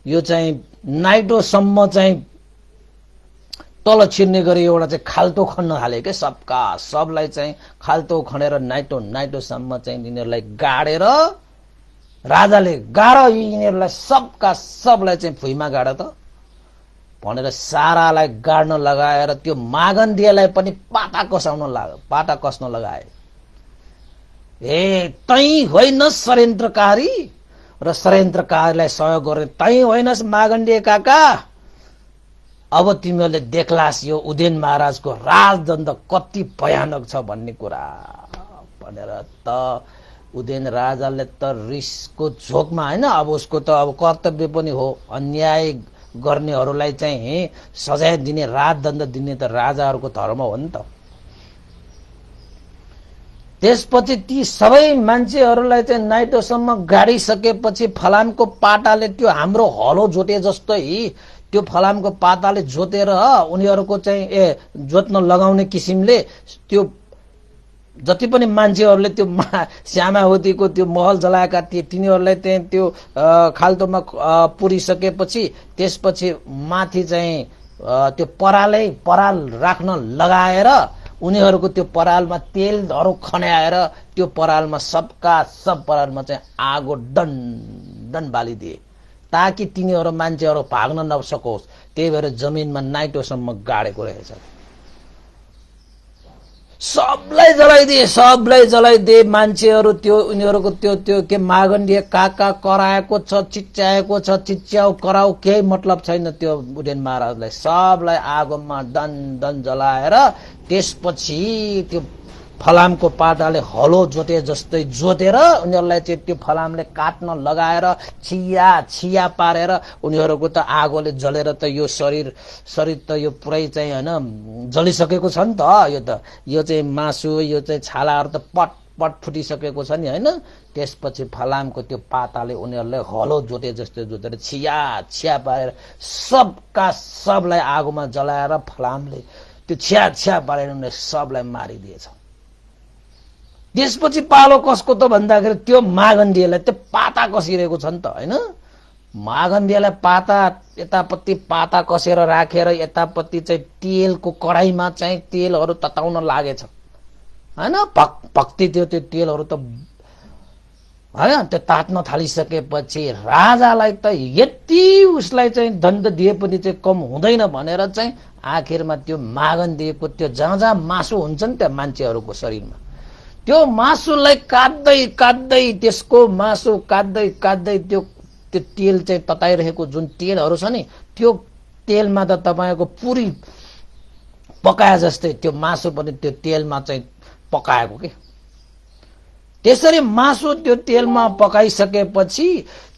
यो चाहिँ नाइटोसम्म चाहिँ तल छिर्ने गरी एउटा चाहिँ खाल्टो खन्न थाले के, सबका सबलाई चाहिँ खाल्टो खनेर नाइटोसम्म चाहिँ यिनीहरूलाई गाडेर राजाले गाड यिनीहरूलाई सबका सबलाई चाहिँ भुइँमा गाड त भनेर सारालाई गाड्न लगाएर त्यो मागन्दियलाई पनि पाटा कस्न लगाए। ए तै होइन षड्यन्त्रकारी र षड्यन्त्रकारीलाई सहयोग गर्ने तै होइनस् मागन्दिय काका, अब तिमीहरूले देख्लास् यो उदयन महाराजको राजदण्ड कति भयानक छ भन्ने कुरा भनेर त उदयन राजाले त रिसको झोकमा हैन, अब उसको त अब कर्तव्य पनि हो अन्याय गर्नेहरूलाई चाहिँ सजाय दिने, राजदण्ड दिने त राजाहरूको धर्म हो नि त। त्यसपछि ती सबै मान्छेहरूलाई चाहिँ नाइटोसम्म गाडिसकेपछि फलामको पाटाले त्यो हाम्रो हलो जोटे जस्तै त्यो फलामको पाताले जोतेर उनीहरूको चाहिँ जोत्न लगाउने किसिमले त्यो जति पनि मान्छेहरूले त्यो श्यामावतीको त्यो महल जलाएका थिए तिनीहरूलाई चाहिँ त्यो खाल्टोमा पुरिसकेपछि त्यसपछि माथि चाहिँ त्यो पराल राख्न लगाएर उनीहरूको त्यो परालमा तेलहरू खन्याएर त्यो परालमा सबका सब परालमा चाहिँ आगो डन बालिदिए ताकि तिनीहरू मान्छेहरू भाग्न नसकोस्। त्यही भएर जमिनमा नाइटोसम्म गाडेको रहेछ। सबलाई जलाइदिए मान्छेहरू त्यो उनीहरूको त्यो त्यो के मागण्डीय काका कराएको छ चिच्याएको छ चिच्याउ कराउ केही मतलब छैन त्यो उडेन महाराजलाई सबलाई आगोमा दन दन जलाएर त्यसपछि त्यो फलामको पाटाले हलो जोते जस्तै जोतेर उनीहरूलाई चाहिँ त्यो फलामले काट्न लगाएर छिया पारेर उनीहरूको त आगोले जलेर त यो शरीर त यो पुरै चाहिँ हैन जलिसकेको छ नि त यो चाहिँ मासु यो चाहिँ छालाहरू त पट पट फुटिसकेको छ नि हैन त्यसपछि फलामको त्यो पाताले उनीहरूलाई हलो जोते जस्तै जोतेर छिया पारेर सबलाई आगोमा जलाएर फलामले त्यो छिया पारेर उनीहरूले सबलाई मारिदिएछ त्यसपछि पालो कसको त भन्दाखेरि त्यो मागण्डीलाई त्यो पाता कसिरहेको छ नि त हैन मागण्डीलाई पाता यतापट्टि पाता कसेर राखेर यतापट्टि चाहिँ तेलको कडाईमा चाहिँ तेलहरू तताउन लागेछ हैन भक्ति त्यो तेलहरू त हैन त्यो तात्न थालिसकेपछि राजालाई त यति उसलाई चाहिँ दण्ड दिए पनि चाहिँ कम हुँदैन भनेर चाहिँ आखिरमा त्यो मागण्डीको त्यो जहाँ मासु हुन्छ नि त्यो मान्छेहरूको शरीरमा त्यो मासुलाई काट्दै त्यसको मासु काट्दै त्यो तेल चाहिँ तताइरहेको जुन तेलहरू छ नि त्यो तेलमा त तपाईको पुरी पकाए जस्तै त्यो मासु पनि त्यो तेलमा चाहिँ पकाएको के त्यसरी मासु त्यो तेलमा पकाइसकेपछि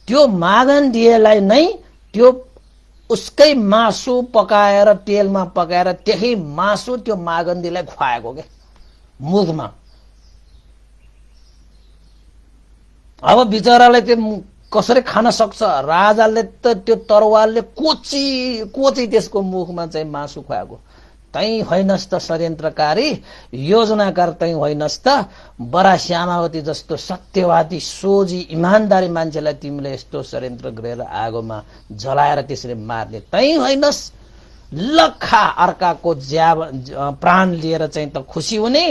त्यो मागण्डीलाई नै त्यो उसकै मासु पकाएर तेलमा पकाएर त्यही मासु त्यो मागण्डीलाई खुवाएको के मुखमा अब बिचरालाई त्यो कसरी खान सक्छ राजाले त त्यो तरवारले कोची त्यसको मुखमा चाहिँ मासु खुवाएको तै होइनस् त षड्यन्त्रकारी योजनाकार तै होइनस् त बडा श्यामावती जस्तो सत्यवादी सोझी इमानदारी मान्छेलाई तिमीले यस्तो षड्यन्त्र गरेर आगोमा जलाएर त्यसरी मार्ने तै होइनस् लखा अर्काको प्राण लिएर चाहिँ त खुसी हुने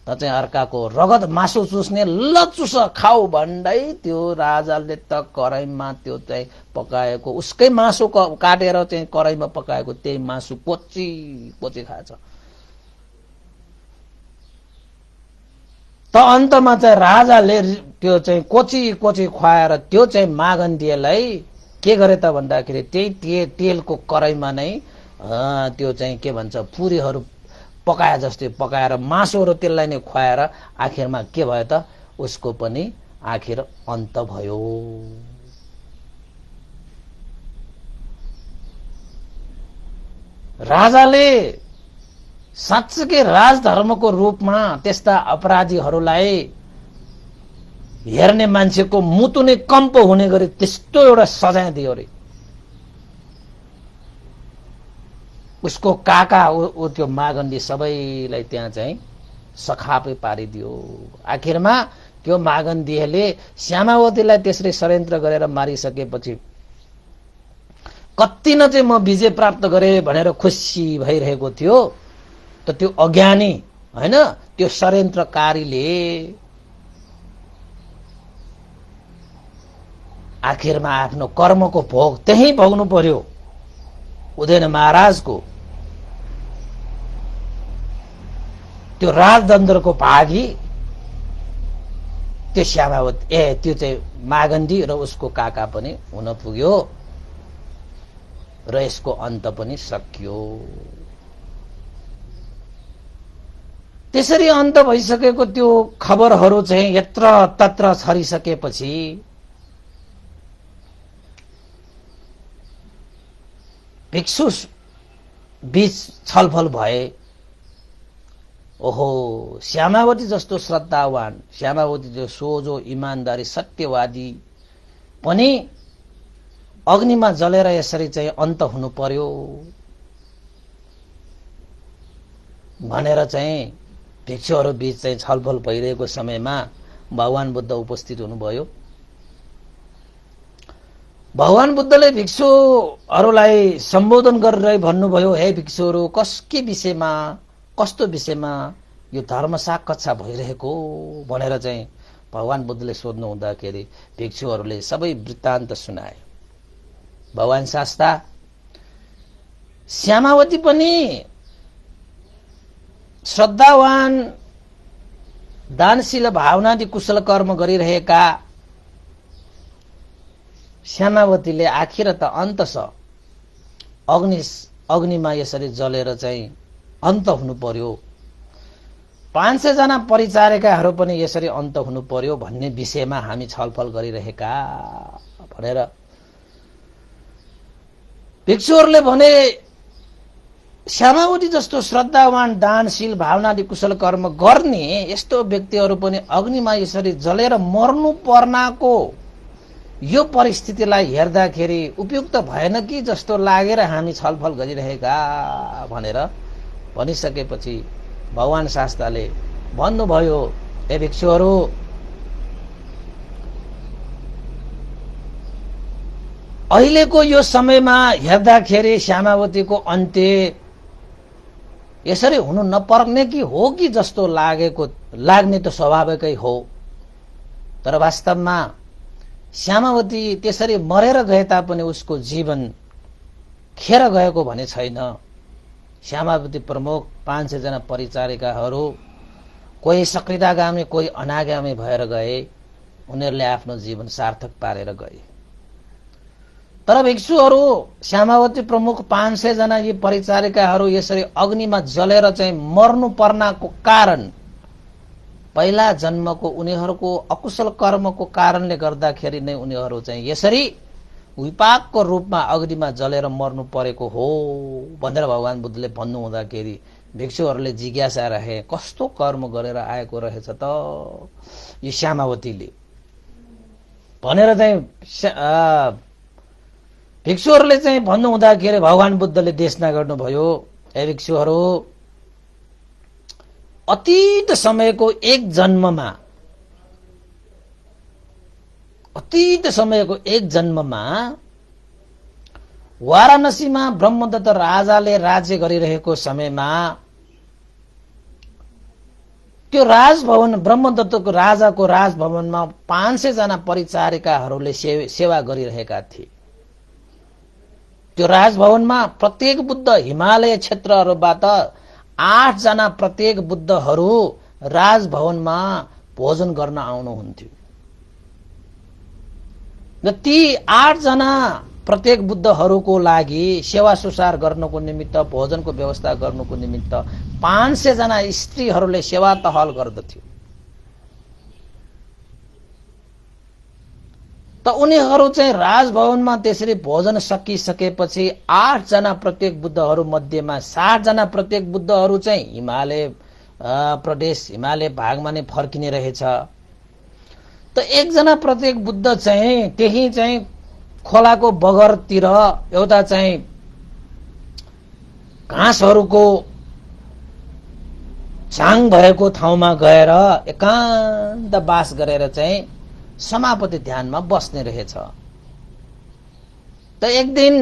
त चाहिँ अर्काको रगत मासु चुस्ने लचुस खाऊ भन्दै त्यो राजाले त कराईमा त्यो चाहिँ पकाएको उसकै मासु काटेर चाहिँ कराईमा पकाएको त्यही मासु कोची खाएछ त अन्तमा चाहिँ राजाले त्यो चाहिँ कोची खुवाएर त्यो चाहिँ मागण्डीलाई के गरे त भन्दाखेरि त्यही तेलको कराईमा नै त्यो चाहिँ के भन्छ पुरीहरू पकाए जस्तै पकाएर मासुहरू त्यसलाई नै खुवाएर आखिरमा के भयो त उसको पनि आखिर अन्त भयो राजाले साँच्चै राजधर्मको रूपमा त्यस्ता अपराधीहरूलाई हेर्ने मान्छेको मुटु नै कम्प हुने गरी त्यस्तो एउटा सजाय दियो रे उसको काका त्यो मागण्डी सबैलाई त्यहाँ चाहिँ सखापै पारिदियो आखिरमा त्यो मागण्डीले श्यामावतीलाई त्यसरी षड्यन्त्र गरेर मारिसकेपछि कति न चाहिँ म विजय प्राप्त गरे भनेर खुसी भइरहेको थियो त त्यो अज्ञानी हैन त्यो षड्यन्त्रकारीले आखिरमा आफ्नो कर्मको भोग त्यही भोग्नु पर्यो उदयन महाराजको त्यो राजदण्डको भागी त्यो श्यामावती त्यो चाहिँ मागण्डी र उसको काका पनि हुन पुग्यो र यसको अन्त पनि सकियो त्यसरी अन्त भइसकेको त्यो खबरहरू चाहिँ यत्र तत्र छरिसकेपछि भिक्षु बीच छलफल भए ओहो श्यामावती जस्तो श्रद्धावान श्यामावती जो सोझो इमानदारी सत्यवादी पनि अग्निमा जलेर यसरी चाहिँ अन्त हुनु पर्यो भनेर चाहिँ भिक्षुहरू बीच चाहिँ छलफल भइरहेको समयमा भगवान बुद्ध उपस्थित हुनुभयो भगवान बुद्धले भिक्षुहरूलाई सम्बोधन गरेर भन्नुभयो हे भिक्षुहरू कस्तो विषयमा यो धर्म साक्षात्सा भइरहेको भनेर चाहिँ भगवान बुद्धले सोध्नु हुँदाखेरि भिक्षुहरूले सबै वृत्तान्त सुनाए भगवान शास्ता श्यामावती पनि श्रद्धावान दानशील भावनादि कुशल कर्म गरिरहेका श्यामावतीले आखिर त अन्तस अग्निमा यसरी जलेर चाहिँ अन्त हुनु पर्यो, 500 जना परिचारिकाहरू पनि यसरी अन्त हुनु पर्यो भन्ने विषयमा हामी छलफल गरिरहेका भनेर भिक्षुहरूले भने। श्यामावती जस्तो श्रद्धावान दानशील भावनादि कुशल कर्म गर्ने यस्तो व्यक्तिहरू पनि अग्निमा यसरी जलेर मर्नु पर्नाको यो परिस्थितिलाई हेर्दाखेरि उपयुक्त भएन कि जस्तो लागेर हामी छलफल गरिरहेका भनेर भनिसकेपछि भगवान शास्त्रले भन्नुभयो, ए भिक्षुहरू, अहिलेको यो समयमा हेर्दाखेरि श्यामावतीको अन्त्य यसरी हुनु नपर्ने कि हो कि जस्तो लाग्ने त स्वाभाविकै हो। तर वास्तवमा श्यामावती त्यसरी मरेर गए तापनि उसको जीवन खेर गएको भने छैन। श्यामावती प्रमुख 500 जना परिचारिकाहरू कोही सकृदागामी कोही अनागामी भएर गए, उनीहरूले आफ्नो जीवन सार्थक पारेर गए। तर भिक्षुहरू श्यामावती प्रमुख 500 जना यी परिचारिकाहरू यसरी अग्निमा जलेर चाहिँ मर्नु पर्नाको कारण पहिला जन्मको उनीहरूको अकुशल कर्मको कारणले गर्दाखेरि नै उनीहरू चाहिँ यसरी विपाकको रूपमा अग्निमा जलेर मर्नु परेको हो भनेर भगवान बुद्धले भन्नु हुँदाखेरि भिक्षुहरूले जिज्ञासा रहे, कस्तो कर्म गरेर आएको रहेछ त यो श्यामावतीले भनेर चाहिँ भिक्षुहरूले चाहिँ भन्नु हुँदाखेरि भगवान बुद्धले देशना गर्नुभयो, ए भिक्षुहरू, अतीत समयको एक जन्ममा वाराणसीमा ब्रह्मदत्त राजाले राज्य गरिरहेको समयमा त्यो राजभवन ब्रह्मदत्तको राजाको राजभवनमा 500 जना परिचारिकाहरूले सेवा गरिरहेका थिए। त्यो राजभवनमा प्रत्येक बुद्ध हिमालय क्षेत्रहरूबाट 8 जना प्रत्येक बुद्धहरू राजभवनमा भोजन गर्न आउनुहुन्थ्यो र ती 8 जना प्रत्येक बुद्धहरूको लागि सेवा सुसार गर्नको निमित्त भोजनको व्यवस्था गर्नको निमित्त 500 जना स्त्रीहरूले सेवा टहल गर्दथ्यो। त उनीहरू चाहिँ राजभवनमा त्यसरी भोजन सकिसकेपछि 8 जना प्रत्येक बुद्धहरू मध्येमा 60 जना प्रत्येक बुद्धहरू चाहिँ हिमालय प्रदेश हिमालय भागमा नै फर्किने रहेछ। त 1 जना प्रत्येक बुद्ध चाहिँ त्यही चाहिँ खोलाको बगरतिर एउटा चाहिँ घाँसहरूको छाङ भएको ठाउँमा गएर एकान्त बास गरेर चाहिँ समापति ध्यानमा बस्ने रहेछ। त एक दिन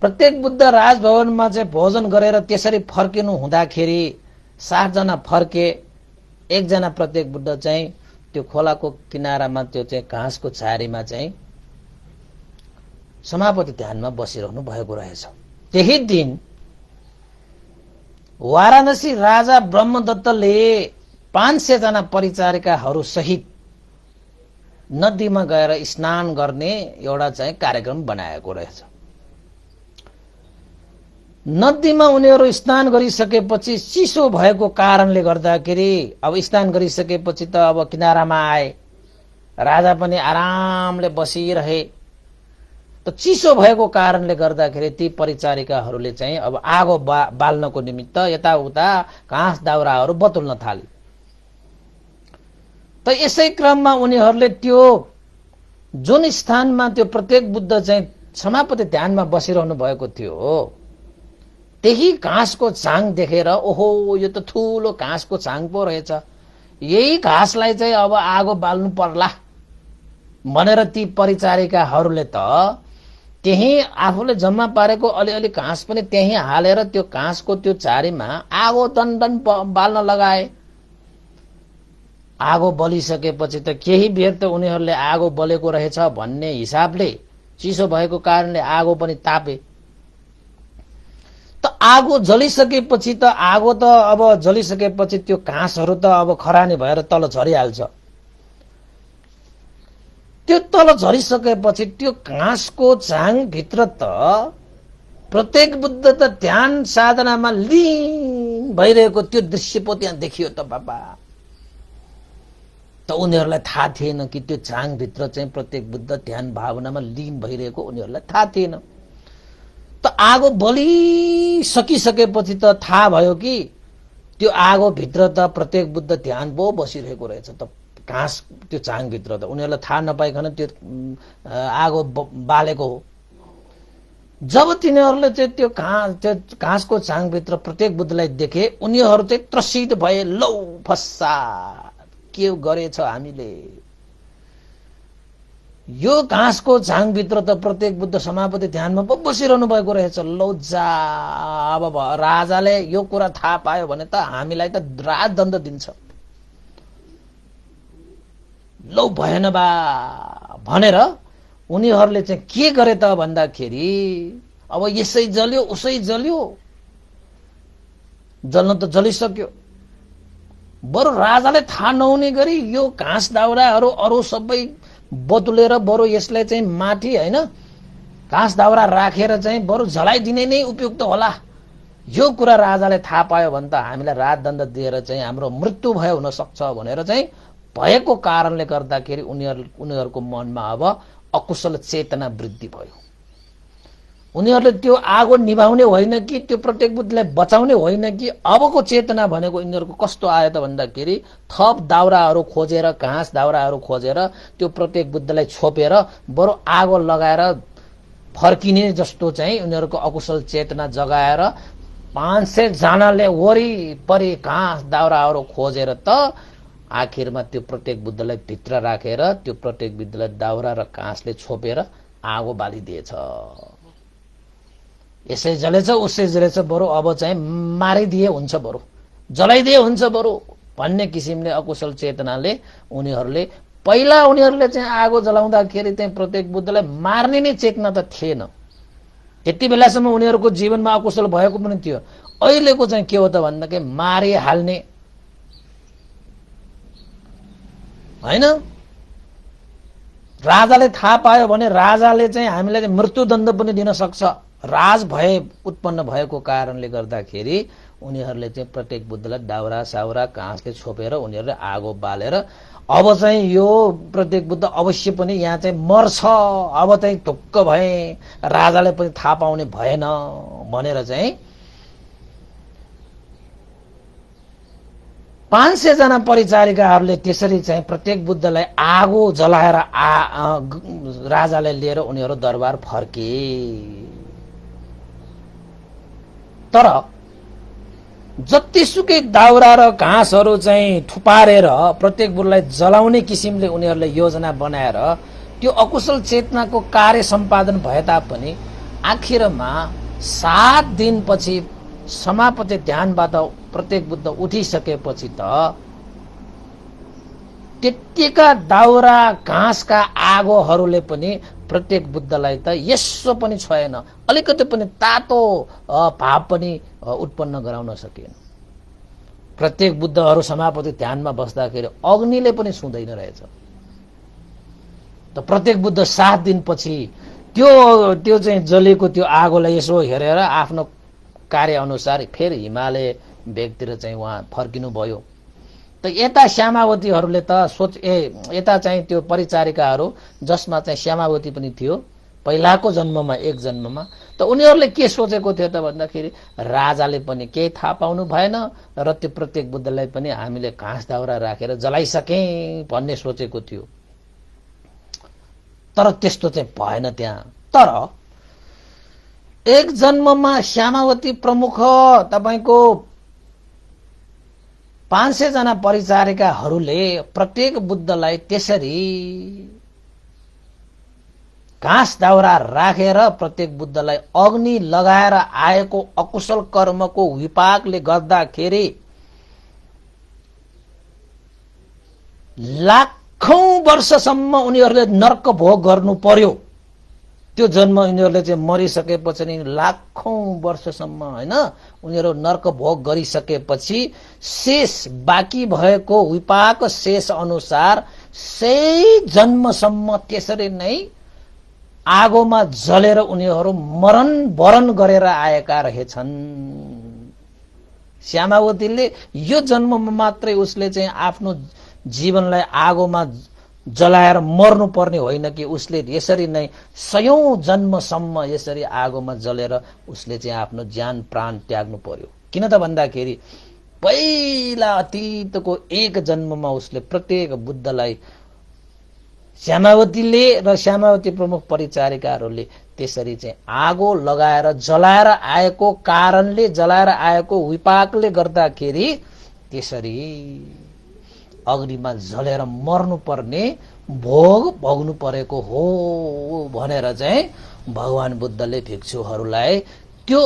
प्रत्येक बुद्ध राजभवनमा चाहिँ भोजन गरेर त्यसरी फर्किनु हुँदाखेरि 60 जना फर्के, 1 जना प्रत्येक बुद्ध चाहिँ त्यो खोलाको किनारामा त्यो चाहिँ घाँसको छारीमा चाहिँ समापति ध्यानमा बसिरहनु भएको रहेछ। त्यही दिन वाराणसी राजा ब्रह्मदत्तले 500 जना परिचारिकाहरू सहित नदीमा गएर स्नान गर्ने एउटा चाहिँ कार्यक्रम बनाएको रहेछ। नदीमा उनीहरू स्नान गरिसकेपछि चिसो भएको कारणले गर्दाखेरि अब स्नान गरिसकेपछि त अब किनारामा आए, राजा पनि आरामले बसिरहे। त चिसो भएको कारणले गर्दाखेरि ती परिचारिकाहरूले चाहिँ अब आगो बाल्नको निमित्त यताउता घाँस दाउराहरू बटुल्न थाले। त यसै क्रममा उनीहरूले त्यो जुन स्थानमा त्यो प्रत्येक बुद्ध चाहिँ समापति ध्यानमा बसिरहनु भएको थियो त्यही घाँसको छाङ देखेर ओहो यो त ठुलो घाँसको छाङ पो रहेछ, यही घाँसलाई चाहिँ अब आगो बाल्नु पर्ला भनेर ती परिचारिकाहरूले त त्यही आफूले जम्मा पारेको अलिअलि घाँस पनि त्यही हालेर त्यो घाँसको त्यो छारीमा आगो टनटन बाल्न लगाए। आगो बलिसकेपछि त केही बेर त उनीहरूले आगो बलेको रहेछ भन्ने हिसाबले चिसो भएको कारणले आगो पनि तापे। त आगो जलिसकेपछि त आगो त अब जलिसकेपछि त्यो घाँसहरू त अब खरानी भएर तल झरिहाल्छ। त्यो तल झरिसकेपछि त्यो घाँसको झाङभित्र त प्रत्येक बुद्ध त ध्यान साधनामा लीन भइरहेको त्यो दृश्य पो त्यहाँ देखियो त बाबा। त उनीहरूलाई थाहा थिएन कि त्यो झाङभित्र चाहिँ प्रत्येक बुद्ध ध्यान भावनामा लीन भइरहेको उनीहरूलाई थाहा थिएन। त आगो बलिसकिसकेपछि त थाहा भयो कि त्यो आगोभित्र त प्रत्येक बुद्ध ध्यान पो बसिरहेको रहेछ त घाँस त्यो झाङभित्र त उनीहरूलाई थाहा नपाइकन त्यो आगो बालेको हो। जब तिनीहरूले चाहिँ त्यो घाँसको झाङभित्र प्रत्येक बुद्धलाई देखे उनीहरू चाहिँ त्रसित भए, लौ फस्सा के गरेछ हामीले, यो घाँसको झाङभित्र त प्रत्येक बुद्ध समापति ध्यानमा पो बसिरहनु भएको रहेछ। लौ जा, अब राजाले यो कुरा थाहा पायो भने त हामीलाई त राजदण्ड दिन्छ। लौ भएन बा भनेर उनीहरूले चाहिँ के गरे त भन्दाखेरि अब यसै जल्यो उसै जल्यो, जल्न त जलिसक्यो। बरु राजाले थाहा नहुने गरी यो घाँस दाउराहरू अरू सबै बदुलेर बरु यसलाई चाहिँ माथि हैन घाँस दाउरा राखेर चाहिँ बरु जलाइदिने नै उपयुक्त होला। यो कुरा राजाले थाहा पायो भने त हामीलाई राजदण्ड दिएर चाहिँ हाम्रो मृत्यु भयो हुन सक्छ भनेर चाहिँ भएको कारणले गर्दाखेरि उनीहरूको मनमा अब अकुशल चेतना वृद्धि भयो। उनीहरूले त्यो आगो निभाउने होइन कि त्यो प्रत्येक बुद्धलाई बचाउने होइन कि अबको चेतना भनेको यिनीहरूको कस्तो आयो त भन्दाखेरि थप दाउराहरू खोजेर घाँस दाउराहरू खोजेर त्यो प्रत्येक बुद्धलाई छोपेर बरु आगो लगाएर फर्किने जस्तो चाहिँ उनीहरूको अकुशल चेतना जगाएर 500 जनाले वरिपरि घाँस दाउराहरू खोजेर त आखिरमा त्यो प्रत्येक बुद्धलाई भित्र राखेर त्यो प्रत्येक बुद्धलाई दाउरा र घाँसले छोपेर आगो बालिदिएछ। यसै जलेछ उसै जलेछ, बरु अब चाहिँ मारिदिए हुन्छ, बरु जलाइदिए हुन्छ बरु भन्ने किसिमले अकुशल चेतनाले उनीहरूले पहिला उनीहरूले चाहिँ आगो जलाउँदाखेरि चाहिँ प्रत्येक बुद्धलाई मार्ने नै चेतना त थिएन। त्यति बेलासम्म उनीहरूको जीवनमा अकुशल भएको पनि थियो। अहिलेको चाहिँ के हो त भन्दाखेरि मारिहाल्ने हैन। राजाले थाहा पायो भने राजाले चाहिँ हामीलाई चाहिँ मृत्युदण्ड पनि दिन सक्छ। राज भए उत्पन्न भएको कारणले गर्दाखेरि उनीहरूले चाहिँ प्रत्येक बुद्धलाई दाउरा साउरा घाँसले छोपेर उनीहरूले आगो बालेर अब चाहिँ यो प्रत्येक बुद्ध अवश्य पनि यहाँ चाहिँ मर्छ, अब चाहिँ ढुक्क भए, राजाले पनि थाहा पाउने भएन भनेर चाहिँ 500 जना परिचारिकाहरूले त्यसरी चाहिँ प्रत्येक बुद्धलाई आगो जलाएर राजाले लिएर उनीहरू दरबार फर्के। तर जतिसुकै दाउरा र घाँसहरू चाहिँ थुपारेर प्रत्येक बुद्धलाई जलाउने किसिमले उनीहरूले योजना बनाएर त्यो अकुशल चेतनाको कार्य सम्पादन भए तापनि आखिरमा 7 दिनपछि समापति ध्यानबाट प्रत्येक बुद्ध उठिसकेपछि त त्यतिका दाउरा घाँसका आगोहरूले पनि प्रत्येक बुद्धलाई त यसो पनि छोएन, अलिकति पनि तातो भाव पनि उत्पन्न गराउन सकेन। प्रत्येक बुद्धहरू समापति ध्यानमा बस्दाखेरि अग्निले पनि छुँदैन रहेछ। त प्रत्येक बुद्ध 7 दिनपछि त्यो चाहिँ जलेको त्यो आगोलाई यसो हेरेर आफ्नो कार्य अनुसार फेरि हिमालय भेगतिर चाहिँ उहाँ फर्किनु भयो। त यता श्यामावतीहरूले त यता चाहिँ त्यो परिचारिकाहरू जसमा चाहिँ श्यामावती पनि थियो पहिलाको जन्ममा, एक जन्ममा, त उनीहरूले के सोचेको थियो त भन्दाखेरि राजाले पनि केही थाहा पाउनु भएन र त्यो प्रत्येक बुद्धलाई पनि हामीले घाँस दाउरा राखेर जलाइसके भन्ने सोचेको थियो। तर त्यस्तो चाहिँ भएन त्यहाँ। तर एक जन्ममा श्यामावती प्रमुख तपाईको 500 जना परिचारिकाहरूले प्रत्येक बुद्धलाई त्यसरी घाँस दाउरा राखेर प्रत्येक बुद्धलाई अग्नि लगाएर आएको अकुशल कर्मको विपाकले गर्दाखेरि लाखौं वर्षसम्म उनीहरूले नरक भोग गर्नु पर्यो। त्यो जन्म उनीहरूले चाहिँ मरिसकेपछि नि लाखौं वर्षसम्म हैन उनीहरू नर्क भोग गरिसकेपछि शेष बाँकी भएको विपाक शेष अनुसार सही जन्मसम्म त्यसरी नै आगोमा जलेर उनीहरू मरण वरण गरेर आएका रहेछन्। श्यामावतीले यो जन्ममा मात्रै उसले चाहिँ आफ्नो जीवनलाई आगोमा जलाएर मर्नु पर्ने होइन कि उसले यसरी नै सयौं जन्मसम्म यसरी आगोमा जलेर उसले चाहिँ आफ्नो ज्यान प्राण त्याग्नु पर्यो। किन त भन्दाखेरि पहिला अतीतको एक जन्ममा उसले प्रत्येक बुद्धलाई श्यामावतीले र श्यामावती प्रमुख परिचारिकाहरूले त्यसरी चाहिँ आगो लगाएर जलाएर आएको कारणले जलाएर आएको विपाकले गर्दाखेरि त्यसरी अग्निमा जलेर मर्नु पर्ने भोग भोग्नु परेको हो भनेर चाहिँ भगवान बुद्धले भिक्षुहरूलाई त्यो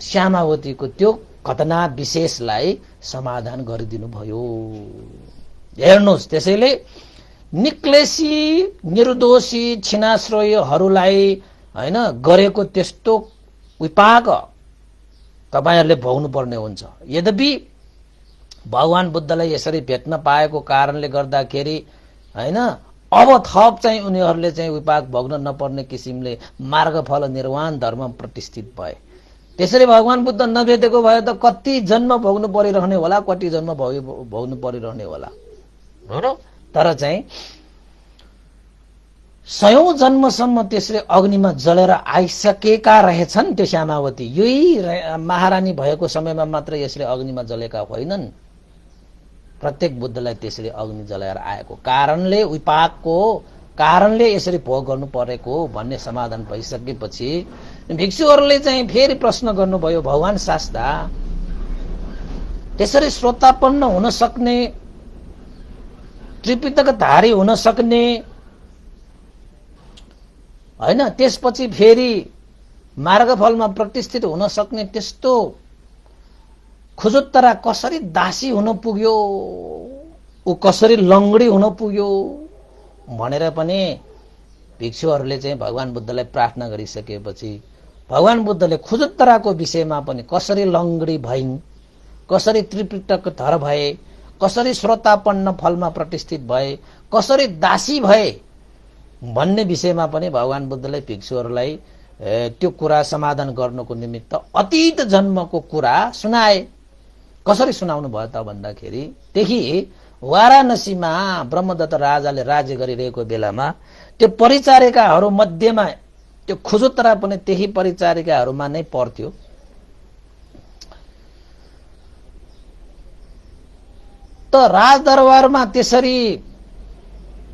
श्यामावतीको त्यो घटना विशेषलाई समाधान गरिदिनु भयो। हेर्नुहोस्, त्यसैले निक्लेशी निर्दोषी छिनाश्रयहरूलाई हैन गरेको त्यस्तो विपाक तपाईहरुले भोग्नु पर्ने हुन्छ। यद्यपि भगवान बुद्धलाई यसरी भेट्न पाएको कारणले गर्दाखेरि हैन अब थप चाहिँ उनीहरूले चाहिँ विपाक भोग्न नपर्ने किसिमले मार्गफल निर्वाण धर्म प्रतिष्ठित भए। त्यसरी भगवान बुद्ध नभेटेको भए त कति जन्म भोग्नु परिरहने होला, कति जन्म भोग्नु परिरहने होला हो। तर चाहिँ सयौं जन्मसम्म त्यसले अग्निमा जलेर आइसकेका रहेछन् त्यो श्यामावती। यही महारानी भएको समयमा मात्र यसले अग्निमा जलेका होइनन्। प्रत्येक बुद्धलाई त्यसले अग्नि जलाएर आएको कारणले विपाकको कारणले यसरी भोग गर्नु परेको भन्ने समाधान भइसकेपछि भिक्षुहरूले चाहिँ फेरि प्रश्न गर्नुभयो, भगवान शास्ता त्यसरी श्रोतापन्न हुन सक्ने, त्रिपिटकधारी हुन सक्ने हैन, त्यसपछि फेरि मार्गफलमा प्रतिष्ठित हुन सक्ने त्यस्तो खुजुत्तरा कसरी दासी हुन पुग्यो, ऊ कसरी लङ्गडी हुन पुग्यो भनेर पनि भिक्षुहरूले चाहिँ भगवान बुद्धलाई प्रार्थना गरिसकेपछि भगवान बुद्धले खुजुत्तराको विषयमा पनि कसरी लङ्गडी भइन्, कसरी त्रिपिटकधर भए, कसरी श्रोतापन्न फलमा प्रतिष्ठित भए, कसरी दासी भए भन्ने विषयमा पनि भगवान बुद्धले भिक्षुहरूलाई त्यो कुरा समाधान गर्नको निमित्त अतीत जन्मको कुरा सुनाए। कसरी सुनाउनु भयो त भन्दाखेरि देखि वाराणसीमा ब्रह्मदत्त राजाले राज्य गरिरहेको बेलामा त्यो परिचारिकाहरू मध्येमा त्यो खुजुत्तरा पनि त्यही परिचारिकाहरूमा नै पर्थ्यो। त राजदरबारमा त्यसरी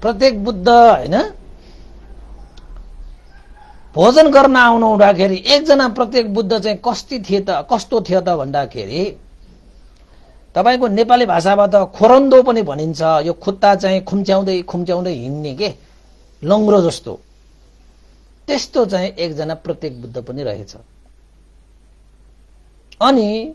प्रत्येक बुद्ध हैन भोजन गर्न आउनु हुँदाखेरि एकजना प्रत्येक बुद्ध चाहिँ कस्तो थियो त भन्दाखेरि तपाईको नेपाली भाषाबाट खोरन्दो पनि भनिन्छ। यो खुट्टा चाहिँ खुम्च्याउँदै खुम्च्याउँदै हिँड्ने के लङ्ग्रो जस्तो, त्यस्तो चाहिँ एकजना प्रत्येक बुद्ध पनि रहेछ। अनि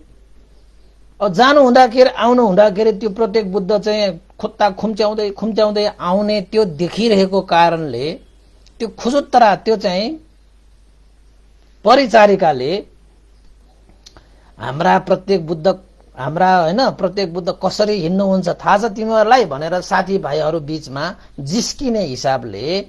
जानु हुँदाखेरि आउनु हुँदाखेरि त्यो प्रत्येक बुद्ध चाहिँ खुट्टा खुम्च्याउँदै खुम्च्याउँदै आउने त्यो देखिरहेको कारणले त्यो खुजुत्तरा त्यो चाहिँ परिचारिकाले हाम्रा प्रत्येक बुद्ध कसरी हिँड्नुहुन्छ थाहा छ तिमीहरूलाई भनेर साथीभाइहरू बीचमा जिस्किने हिसाबले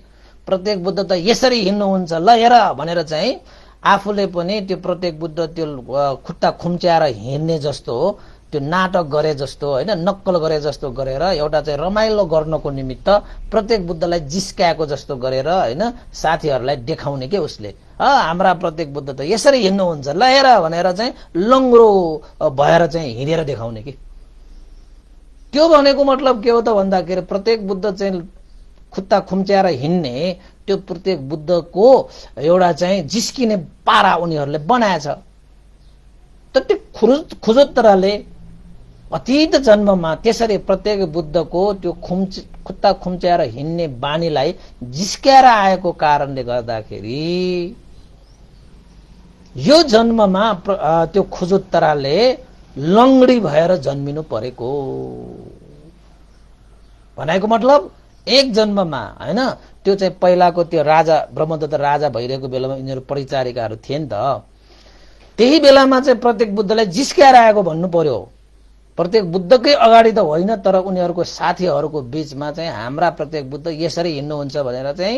प्रत्येक बुद्ध त यसरी हिँड्नुहुन्छ ल हेर भनेर चाहिँ आफूले पनि त्यो प्रत्येक बुद्ध त्यो खुट्टा खुम्च्याएर हिँड्ने जस्तो त्यो नाटक गरे जस्तो हैन, नक्कल गरे जस्तो गरेर एउटा चाहिँ रमाइलो गर्नको निमित्त प्रत्येक बुद्धलाई जिस्काएको जस्तो गरेर हैन साथीहरूलाई देखाउने के उसले, हाम्रा प्रत्येक बुद्ध त यसरी हिँड्नुहुन्छ ल हेर भनेर चाहिँ लङ्ग्रो भएर चाहिँ हिँडेर देखाउने कि। त्यो भनेको मतलब के हो त भन्दाखेरि प्रत्येक बुद्ध चाहिँ खुट्टा खुम्च्याएर हिँड्ने त्यो प्रत्येक बुद्धको एउटा चाहिँ जिस्किने पारा उनीहरूले बनाएछ। त त्यो खुजुत्तराले अतीत जन्ममा त्यसरी प्रत्येक बुद्धको त्यो खुट्टा खुम्च्याएर हिँड्ने बानीलाई जिस्क्याएर आएको कारणले गर्दाखेरि यो जन्ममा त्यो खुजुत्तराले लङ्गडी भएर जन्मिनु परेको भनेको मतलब एक जन्ममा हैन त्यो चाहिँ पहिलाको त्यो राजा ब्रह्मदत्त राजा भइरहेको बेलामा यिनीहरू परिचारिकाहरू थिए नि त। त्यही बेलामा चाहिँ प्रत्येक बुद्धलाई जिस्क्याएर आएको भन्नु पर्यो। प्रत्येक बुद्धकै अगाडि त होइन, तर उनीहरूको साथीहरूको बीचमा चाहिँ हाम्रा प्रत्येक बुद्ध यसरी हिँड्नुहुन्छ भनेर चाहिँ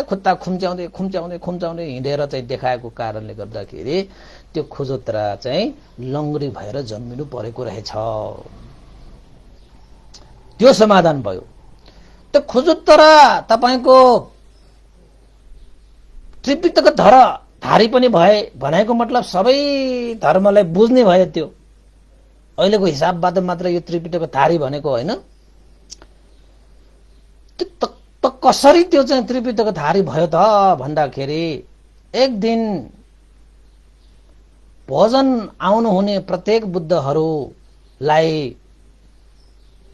खुट्टा खुम्च्याउँदै खुम्च्याउँदै खुम्च्याउँदै हिँडेर चाहिँ देखाएको कारणले गर्दाखेरि त्यो खुजुत्रा चाहिँ लङ्गडी भएर जन्मिनु परेको रहेछ। त्यो समाधान भयो। त्यो खुजुत्रा तपाईको त्रिपिटक धारी पनि भए भनेको मतलब सबै धर्मलाई बुझ्ने भयो। त्यो अहिलेको हिसाबबाट मात्र यो त्रिपिटक धारी भनेको होइन। त कसरी त्यो चाहिँ त्रिपिटक धारी भयो त भन्दाखेरि एक दिन भोजन आउनुहुने प्रत्येक बुद्धहरूलाई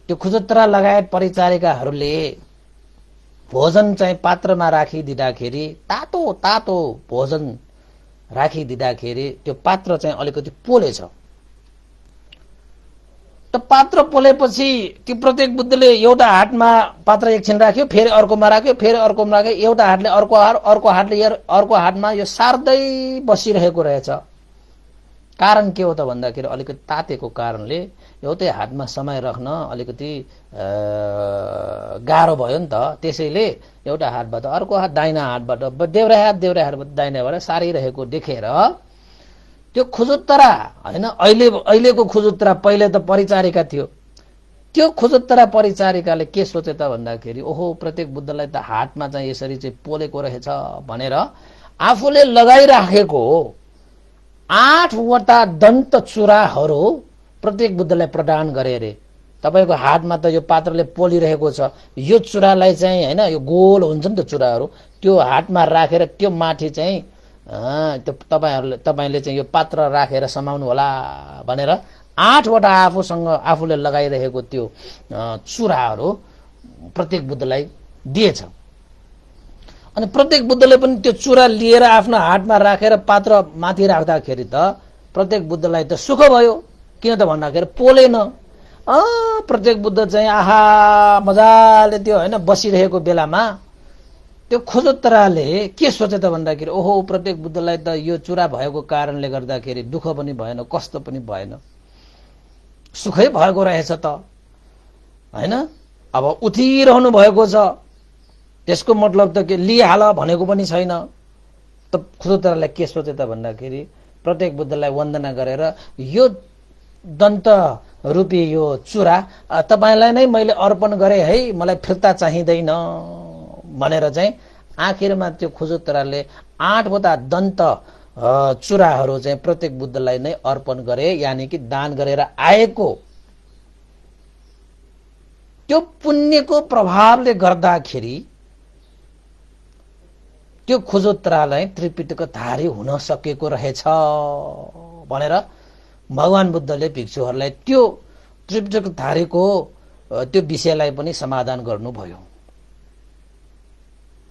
त्यो खुजुत्रा लगायत परिचारिकाहरूले भोजन चाहिँ पात्रमा राखिदिँदाखेरि तातो तातो भोजन राखिदिँदाखेरि त्यो पात्र चाहिँ अलिकति पोलेछ। त पात्र पोलेपछि त्यो प्रत्येक बुद्धले एउटा हातमा पात्र एकछिन राख्यो, फेरि अर्कोमा राख्यो, फेरि अर्कोमा राख्यो, एउटा हातले अर्को हातमा यो सार्दै बसिरहेको रहेछ। कारण के हो त भन्दाखेरि अलिकति तातेको कारणले एउटै हातमा समय राख्न अलिकति गाह्रो भयो नि त। त्यसैले एउटा हातबाट अर्को हात, दाहिना हातबाट देब्रे हातबाट दाहिनाबाट सारिरहेको देखेर त्यो खुजुत्रा हैन, अहिलेको खुजुत्रा पहिले त परिचारिका थियो। त्यो खुजुत्रा परिचारिकाले के सोचे त भन्दाखेरि ओहो प्रत्येक बुद्धलाई त हातमा चाहिँ यसरी चाहिँ पोलेको रहेछ भनेर आफूले लगाइराखेको 8 वटा दन्त चुराहरू प्रत्येक बुद्धलाई प्रदान गरे रे। तपाईको हातमा त यो पात्रले पोलिरहेको छ, यो चुरालाई चाहिँ हैन, यो गोल हुन्छ नि त चुराहरू, त्यो हातमा राखेर त्यो माथि चाहिँ त्यो तपाईले चाहिँ यो पात्र राखेर समाउनु होला भनेर 8 वटा आफूले लगाइरहेको त्यो चुराहरू प्रत्येक बुद्धलाई दिएछ। अनि प्रत्येक बुद्धले पनि त्यो चुरा लिएर आफ्नो हातमा राखेर पात्र माथि राख्दाखेरि त प्रत्येक बुद्धलाई त सुख भयो। किन त भन्दाखेरि पोलेन। प्रत्येक बुद्ध चाहिँ आहा मजाले त्यो हैन बसिरहेको बेलामा त्यो खुजुत्राले के सोचे त भन्दाखेरि ओहो प्रत्येक बुद्धलाई त यो चुरा भएको कारणले गर्दाखेरि दुःख पनि भएन, कष्ट पनि भएन, सुखै भएको रहेछ त हैन। अब उठिरहनु भएको छ, त्यसको मतलब त के लिहाल भनेको पनि छैन। त खुजुत्राले के सोचे त भन्दाखेरि प्रत्येक बुद्धलाई वन्दना गरेर यो दन्त रूपी यो चुरा तपाईलाई नै मैले अर्पण गरे है, मलाई फिर्ता चाहिँदैन भनेर चाहिँ आखिरमा त्यो खुजुत्राले 8 वटा दन्त चुराहरू चाहिँ प्रत्येक बुद्धलाई नै अर्पण गरे, यानी कि दान गरेर आएको त्यो पुण्यको प्रभावले गर्दाखेरि त्यो खुजुत्रालाई त्रिपिटक धारी हुन सकेको रहेछ भनेर भगवान बुद्धले भिक्षुहरूलाई त्यो त्रिपिटक धारीको त्यो विषयलाई पनि समाधान गर्नुभयो।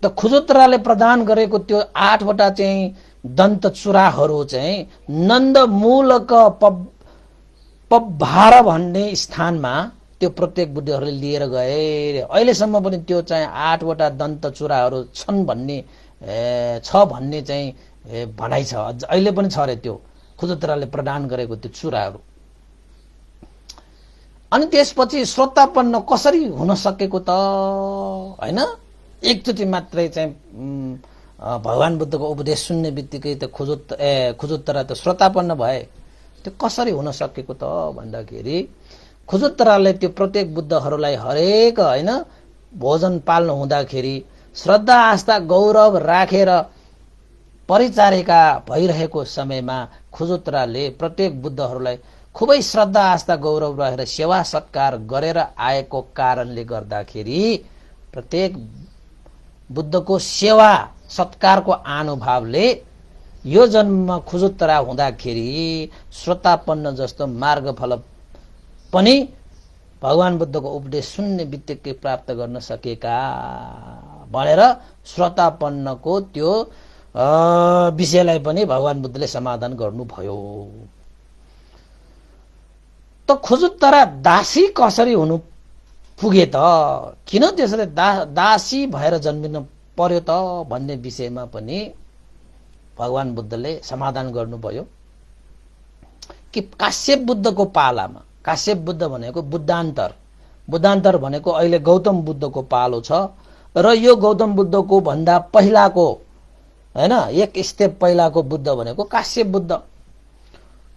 त खुजुत्राले प्रदान गरेको त्यो 8 वटा चाहिँ दन्त चुराहरू चाहिँ नन्द मूलक पब्भार भन्ने स्थानमा त्यो प्रत्येक बुद्धहरूले लिएर गए। अहिलेसम्म पनि त्यो चाहिँ 8 वटा दन्त चुराहरू छन् भन्ने चाहिँ भनाइ छ। अहिले पनि छ रे त्यो खुजुत्राले प्रदान गरेको त्यो चुराहरू। अनि त्यसपछि श्रोतापन्न कसरी हुन सकेको त हैन। एकचोटि मात्रै चाहिँ भगवान बुद्धको उपदेश सुन्ने बित्तिकै त खुजुत्रा त श्रोतापन्न भए। त्यो कसरी हुन सकेको त भन्दाखेरि खुजुत्राले त्यो प्रत्येक बुद्धहरूलाई हरेक हैन भोजन पाल्नु हुँदाखेरि श्रद्धा आस्था गौरव राखेर परिचारिका भइरहेको समयमा खुजुत्राले प्रत्येक बुद्धहरूलाई खुबै श्रद्धा आस्था गौरव रहेर सेवा सत्कार गरेर आएको कारणले गर्दाखेरि प्रत्येक बुद्धको सेवा सत्कारको अनुभवले यो जन्ममा खुजुत्रा हुँदाखेरि श्रोतापन्न जस्तो मार्गफल पनि भगवान बुद्धको उपदेश सुन्ने बित्तिकै प्राप्त गर्न सकेका भनेर श्रोतापन्नको त्यो विषयलाई पनि भगवान बुद्धले समाधान गर्नुभयो। त खुजुत्रा दासी कसरी हुनु पुगे त किन त्यसरी दासी भएर जन्मिन पर्यो त भन्ने विषयमा पनि भगवान बुद्धले समाधान गर्नुभयो कि काश्यप बुद्धको पालामा, काश्यप बुद्ध भनेको बुद्धान्तर भनेको अहिले गौतम बुद्धको पालो छ र यो गौतम बुद्धको भन्दा पहिलाको हैन एक स्टेप पहिलाको बुद्ध भनेको काश्यप बुद्ध।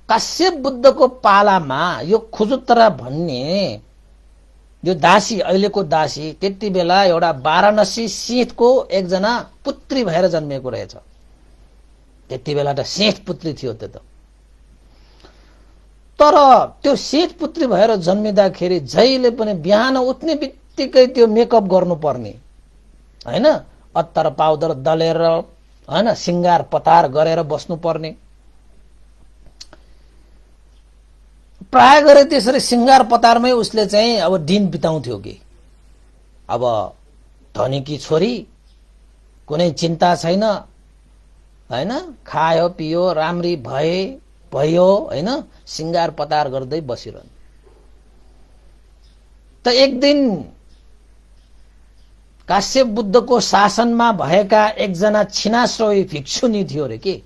काश्यप बुद्धको पालामा यो खुजुत्रा भन्ने यो दासी, अहिलेको दासी त्यति बेला एउटा वाराणसी सेठको एकजना पुत्री भएर जन्मेको रहेछ। त्यति बेला त सेठ पुत्री थियो त्यो त। तर त्यो सेठ पुत्री भएर जन्मिँदाखेरि जहिले पनि बिहान उठ्ने बित्तिकै त्यो मेकअप गर्नुपर्ने हैन, अत्तर पाउडर दलेर हैन, सिंगार पतार गरेर बस्नुपर्ने। प्राय गरे त्यसरी सिंगार पतारमै उसले चाहिँ अब दिन बिताउँथ्यो कि। अब धनीकी छोरी, कुनै चिन्ता छैन हैन, खायो पियो राम्री भयो हैन, सिंगार पतार गर्दै बसिरहन्। त एक दिन काश्यप बुद्धको शासनमा भएका एकजना छिनाश्रयी भिक्षुनी थियो रे के।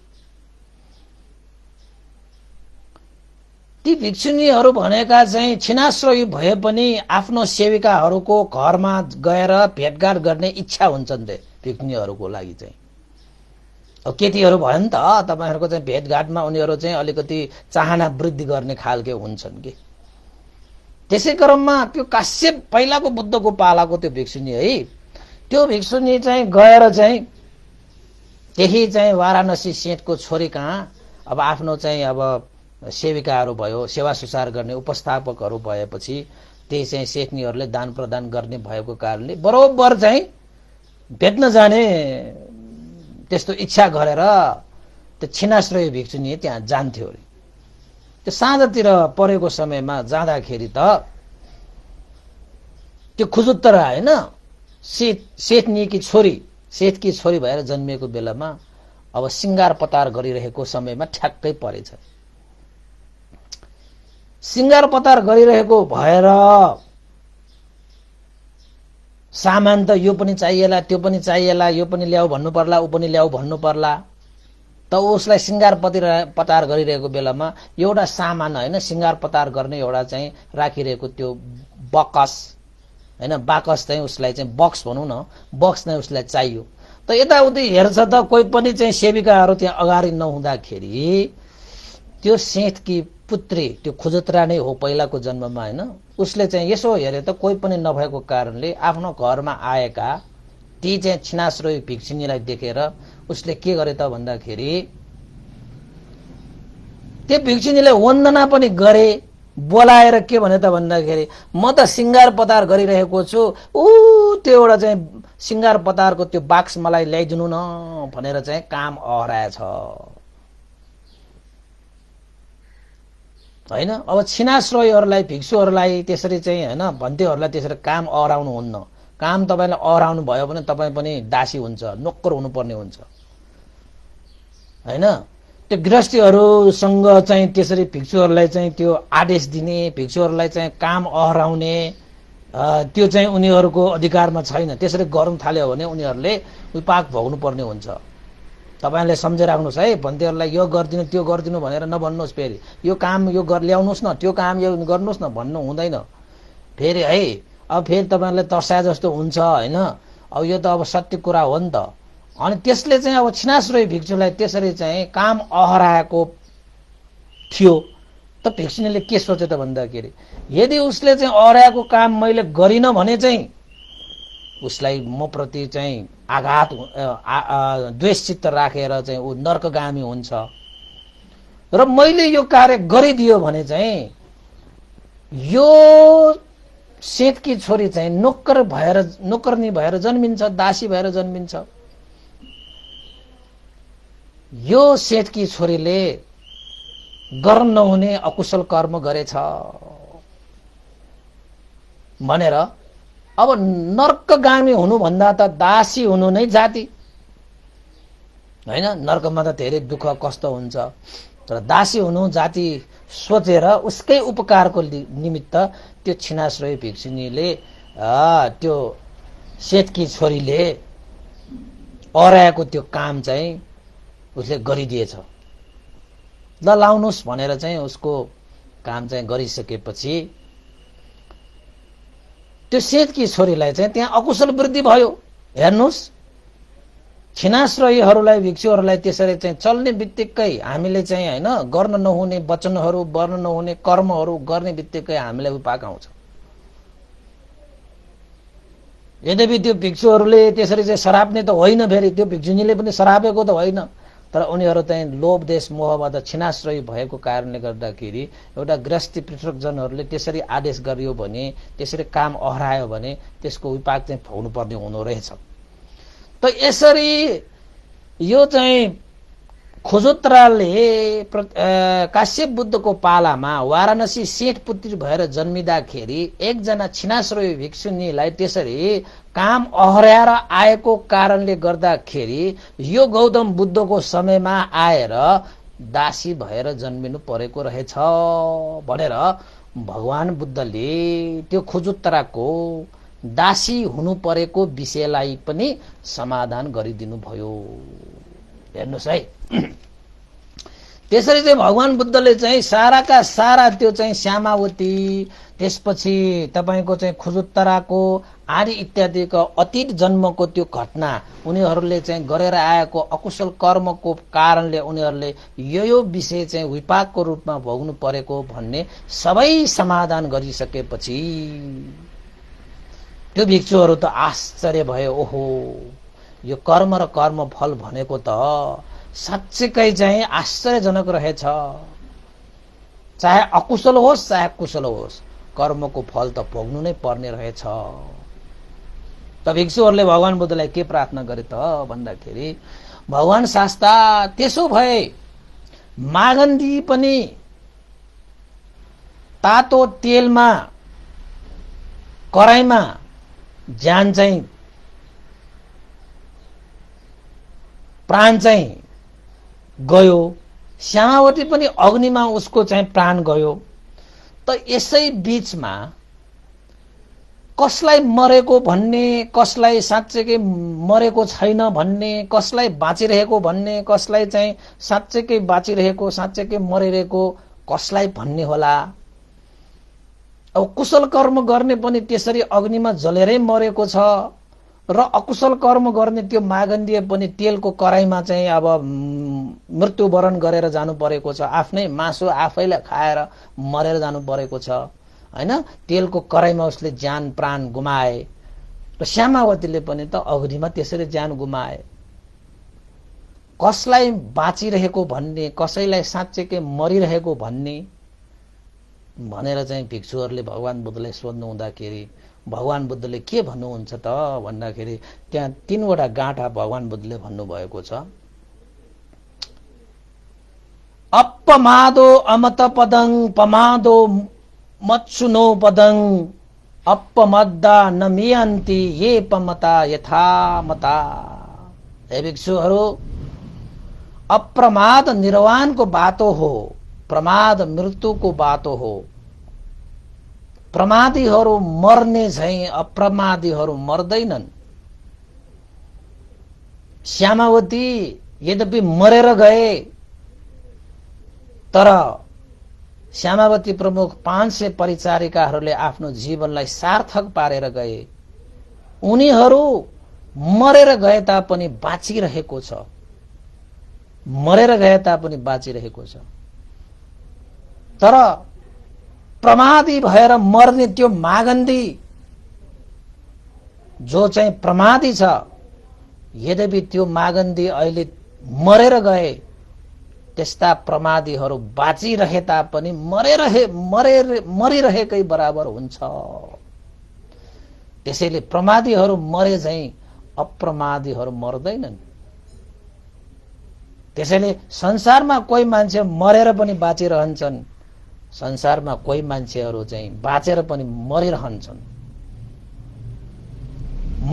ती भिक्षुनीहरू भनेका चाहिँ छिनाश्रयी भए पनि आफ्नो सेविकाहरूको घरमा गएर भेटघाट गर्ने इच्छा हुन्छन् रे भिक्षुनीहरूको लागि चाहिँ। अब केटीहरू भयो नि त तपाईहरुको चाहिँ भेटघाटमा उनीहरू चाहिँ अलिकति चाहना वृद्धि गर्ने खालके हुन्छन् कि। त्यसै क्रममा त्यो काश्यप पहिलाको बुद्धको पालाको त्यो भिक्षुनी है, त्यो भिक्षुनी चाहिँ गएर चाहिँ त्यही चाहिँ वाराणसी सेठको छोरी कहाँ अब आफ्नो चाहिँ अब सेविकाहरू भयो, सेवा सुसार गर्ने उपस्थापकहरू भएपछि त्यही चाहिँ सेठनीहरूले दान प्रदान गर्ने भएको कारणले बरोबर चाहिँ भेट्न जाने त्यस्तो इच्छा गरेर त्यो छिनाश्रयी भिक्षुनी त्यहाँ जान्थ्यो अरे। त्यो साँझतिर परेको समयमा जाँदाखेरि त त्यो खुजुत्तरा हैन, सेठनीकी छोरी भएर जन्मिएको बेलामा अब सिंगार पतार गरिरहेको समयमा ठ्याक्कै परेछ। सिंगार पतार गरिरहेको भएर सामान त यो पनि चाहिएला त्यो पनि चाहिएला, यो पनि ल्याऊ भन्नु पर्ला ऊ पनि ल्याऊ भन्नु पर्ला। त उसलाई सिंगार पतार गरिरहेको बेलामा एउटा सामान हैन, सिंगार पतार गर्ने एउटा चाहिँ राखिरहेको त्यो बकस हैन, बाकस चाहिँ उसलाई चाहिँ बक्स भनौं न, बक्स नै उसलाई चाहियो। त यताउति हेर्छ त कोही पनि चाहिँ सेविकाहरू त्यहाँ अगाडि नहुँदाखेरि त्यो सेठकी पुत्री, त्यो खुजुत्रा नै हो पहिलाको जन्ममा हैन, उसले चाहिँ यसो हेरे त कोही पनि नभएको कारणले आफ्नो घरमा आएका ती चाहिँ छिनाश्रयी भिक्षुनीलाई देखेर उसले के गरे त भन्दाखेरि त्यो भिक्षुनीलाई वन्दना पनि गरे, बोलाएर के भने त भन्दाखेरि म त सिंगार पतार गरिरहेको छु, त्यो एउटा चाहिँ सिंगार पतारको त्यो बाक्स मलाई ल्याइदिनु न भनेर चाहिँ काम अहराएछ हैन। अब छिनाश्रयीहरूलाई भिक्षुहरूलाई त्यसरी चाहिँ हैन भन्तेहरूलाई त्यसरी काम अहराउनु हुन्न। काम तपाईलाई अहराउनु भयो भने तपाई पनि दासी हुन्छ, नोक्कर हुनुपर्ने हुन्छ हैन। त्यो गृहस्थीहरूसँग चाहिँ त्यसरी भिक्षुहरूलाई चाहिँ त्यो आदेश दिने, भिक्षुहरूलाई चाहिँ काम अहराउने त्यो चाहिँ उनीहरूको अधिकारमा छैन। त्यसरी गर्नु थाल्यो भने उनीहरूले विपाक भोग्नु पर्ने हुन्छ। तपाईले सम्झिराख्नुस् है, भन्तेहरूलाई यो गर्दिनु त्यो गर्दिनु भनेर नभन्नुस्। फेरि यो काम यो ल्याउनुस् न, त्यो काम यो गर्नुस् न भन्नु हुँदैन फेरि है। अब फेरि तपाईहरुले तर्साए जस्तो हुन्छ हैन। अब यो त अब सत्य कुरा हो नि त। अनि त्यसले चाहिँ अब छिनाश्रयी भिक्षुलाई त्यसरी चाहिँ काम अहराएको थियो। त भिक्षुनीले के सोचे त भन्दाखेरि यदि उसले चाहिँ अहराएको काम मैले गरिन भने चाहिँ उसलाई म प्रति चाहिँ आघात द्वेषचित्त राखेर चाहिँ ऊ नर्कगामी हुन्छ, र मैले यो कार्य गरिदियो भने चाहिँ यो सेठकी छोरी चाहिँ नोकरनी भएर जन्मिन्छ, दासी भएर जन्मिन्छ। यो सेठकी छोरीले गर्न नहुने अकुशल कर्म गरेछ भनेर अब नर्कगामी हुनु भन्दा त दासी हुनु नै जाति हैन। नर्कमा त धेरै दुःख कष्ट हुन्छ, तर दासी हुनु जाति सोचेर उसकै उपकारको निमित्त त्यो छिनाश्रयी भिक्षुनीले त्यो सेठकी छोरीले अराएको त्यो काम चाहिँ उसले गरिदिएछ। ल लाउनुस् भनेर चाहिँ उसको काम चाहिँ गरिसकेपछि त्यो सेठकी छोरीलाई चाहिँ त्यहाँ अकुशल वृद्धि भयो। हेर्नुहोस्, खिनाश्रयीहरूलाई, भिक्षुहरूलाई त्यसरी चाहिँ चल्ने बित्तिकै हामीले चाहिँ होइन गर्न नहुने वचनहरू, गर्न नहुने कर्महरू गर्ने बित्तिकै हामीलाई उपाक आउँछ। यद्यपि त्यो भिक्षुहरूले त्यसरी चाहिँ सराप्ने त होइन, फेरि त्यो भिक्षुनीले पनि सरापेको त होइन, तर उनीहरू चाहिँ लोभ देश मोहबाट छिनाश्रयी भएको कारणले गर्दाखेरि एउटा गृहस्थी पृथकजनहरूले त्यसरी आदेश गरियो भने, त्यसरी काम अह्रायो भने त्यसको विपाक चाहिँ भोग्नु पर्ने हुँदो रहेछ। त यसरी यो चाहिँ खुजुत्राले काश्यप बुद्धको पालामा वाराणसी सेठ पुत्री भएर जन्मिँदाखेरि एकजना छिनाश्रयी भिक्षुनीलाई त्यसरी काम अह्राएर आएको कारणले गर्दाखेरि यो गौतम बुद्धको समयमा आएर दासी भएर जन्मिनु परेको रहेछ भनेर भगवान बुद्धले त्यो खुजुत्राको दासी हुनु परेको विषयलाई पनि समाधान गरिदिनु भयो। हेर्नुहोस् है, त्यसरी चाहिँ भगवान बुद्धले चाहिँ साराका सारा त्यो चाहिँ श्यामावती, त्यसपछि तपाईको चाहिँ खुजुत्राको आदि इत्यादिको अतीत जन्मको त्यो घटना, उनीहरूले चाहिँ गरेर आएको अकुशल कर्मको कारणले उनीहरूले यो विषय चाहिँ विपाकको रूपमा भोग्नु परेको भन्ने सबै समाधान गरिसकेपछि त्यो भिक्षुहरू त आश्चर्य भयो। ओहो, यो कर्म र कर्म फल भनेको त साँच्चैकै चाहिँ आश्चर्यजनक रहेछ। चाहे अकुशल होस् चाहे कुशल होस्, कर्मको फल त भोग्नु नै पर्ने रहेछ। त भिक्षुहरूले भगवान बुद्धलाई के प्रार्थना गरे त भन्दाखेरि, भगवान शास्ता त्यसो भए मागन्दी पनि तातो तेलमा कराईमा ज्यान चाहिँ प्राण चाहिँ गयो, श्यामावती पनि अग्निमा उसको चाहिँ प्राण गयो। त यसै बीचमा कसलाई मरेको भन्ने, कसलाई साँच्चैकै मरेको छैन भन्ने, कसलाई बाँचिरहेको भन्ने, कसलाई चाहिँ साँच्चैकै बाँचिरहेको, साँच्चैकै मरिरहेको कसलाई भन्ने होला। अब कुशल कर्म गर्ने पनि त्यसरी अग्निमा जलेरै मरेको छ र अकुशल कर्म गर्ने त्यो मागन्धीय पनि तेलको कराईमा चाहिँ अब मृत्युवरण गरेर जानु परेको छ। आफ्नै मासु आफैलाई खाएर मरेर जानु परेको छ हैन। तेलको कराईमा उसले ज्यान प्राण गुमाए र श्यामावतीले पनि त अग्निमा त्यसरी ज्यान गुमाए। कसलाई बाँचिरहेको भन्ने, कसैलाई साँच्चैकै मरिरहेको भन्ने भनेर चाहिँ भिक्षुहरूले भगवान बुद्धलाई सोध्नु हुँदाखेरि भगवान बुद्धले के भन्नुहुन्छ त भन्दाखेरि त्यहाँ 3 वटा गाँठा भगवान बुद्धले भन्नुभएको छ। अपमादो अमत पदं पमादो मत्सुनो पदं अपमद्दा नमियन्ति ये पमता यथा मता। हे भिक्षुहरू, अप्रमाद निर्वाणको बाटो हो, प्रमाद मृत्युको बाटो हो। प्रमादीहरू मर्ने झैं अप्रमादीहरू मर्दैनन्। श्यामावती यद्यपि मरेर गए, तर श्यामावती प्रमुख 500 परिचारिकाहरूले आफ्नो जीवनलाई सार्थक पारेर गए। उनीहरू मरेर गए तापनि बाँचिरहेको छ, मरेर गए तापनि बाँचिरहेको छ। तर प्रमादी भएर मर्ने त्यो मागन्दी जो चाहिँ प्रमादी छ, यद्यपि त्यो मागन्दी अहिले मरेर गए, त्यस्ता प्रमादीहरू बाँचिरहे तापनि मरिरहेकै बराबर हुन्छ। त्यसैले प्रमादीहरू मरे झैं अप्रमादीहरू मर्दैनन्। त्यसैले संसारमा कोही मान्छे मरेर पनि बाँचिरहन्छन्, संसारमा कोही मान्छेहरू चाहिँ बाँचेर पनि मरिरहन्छन्।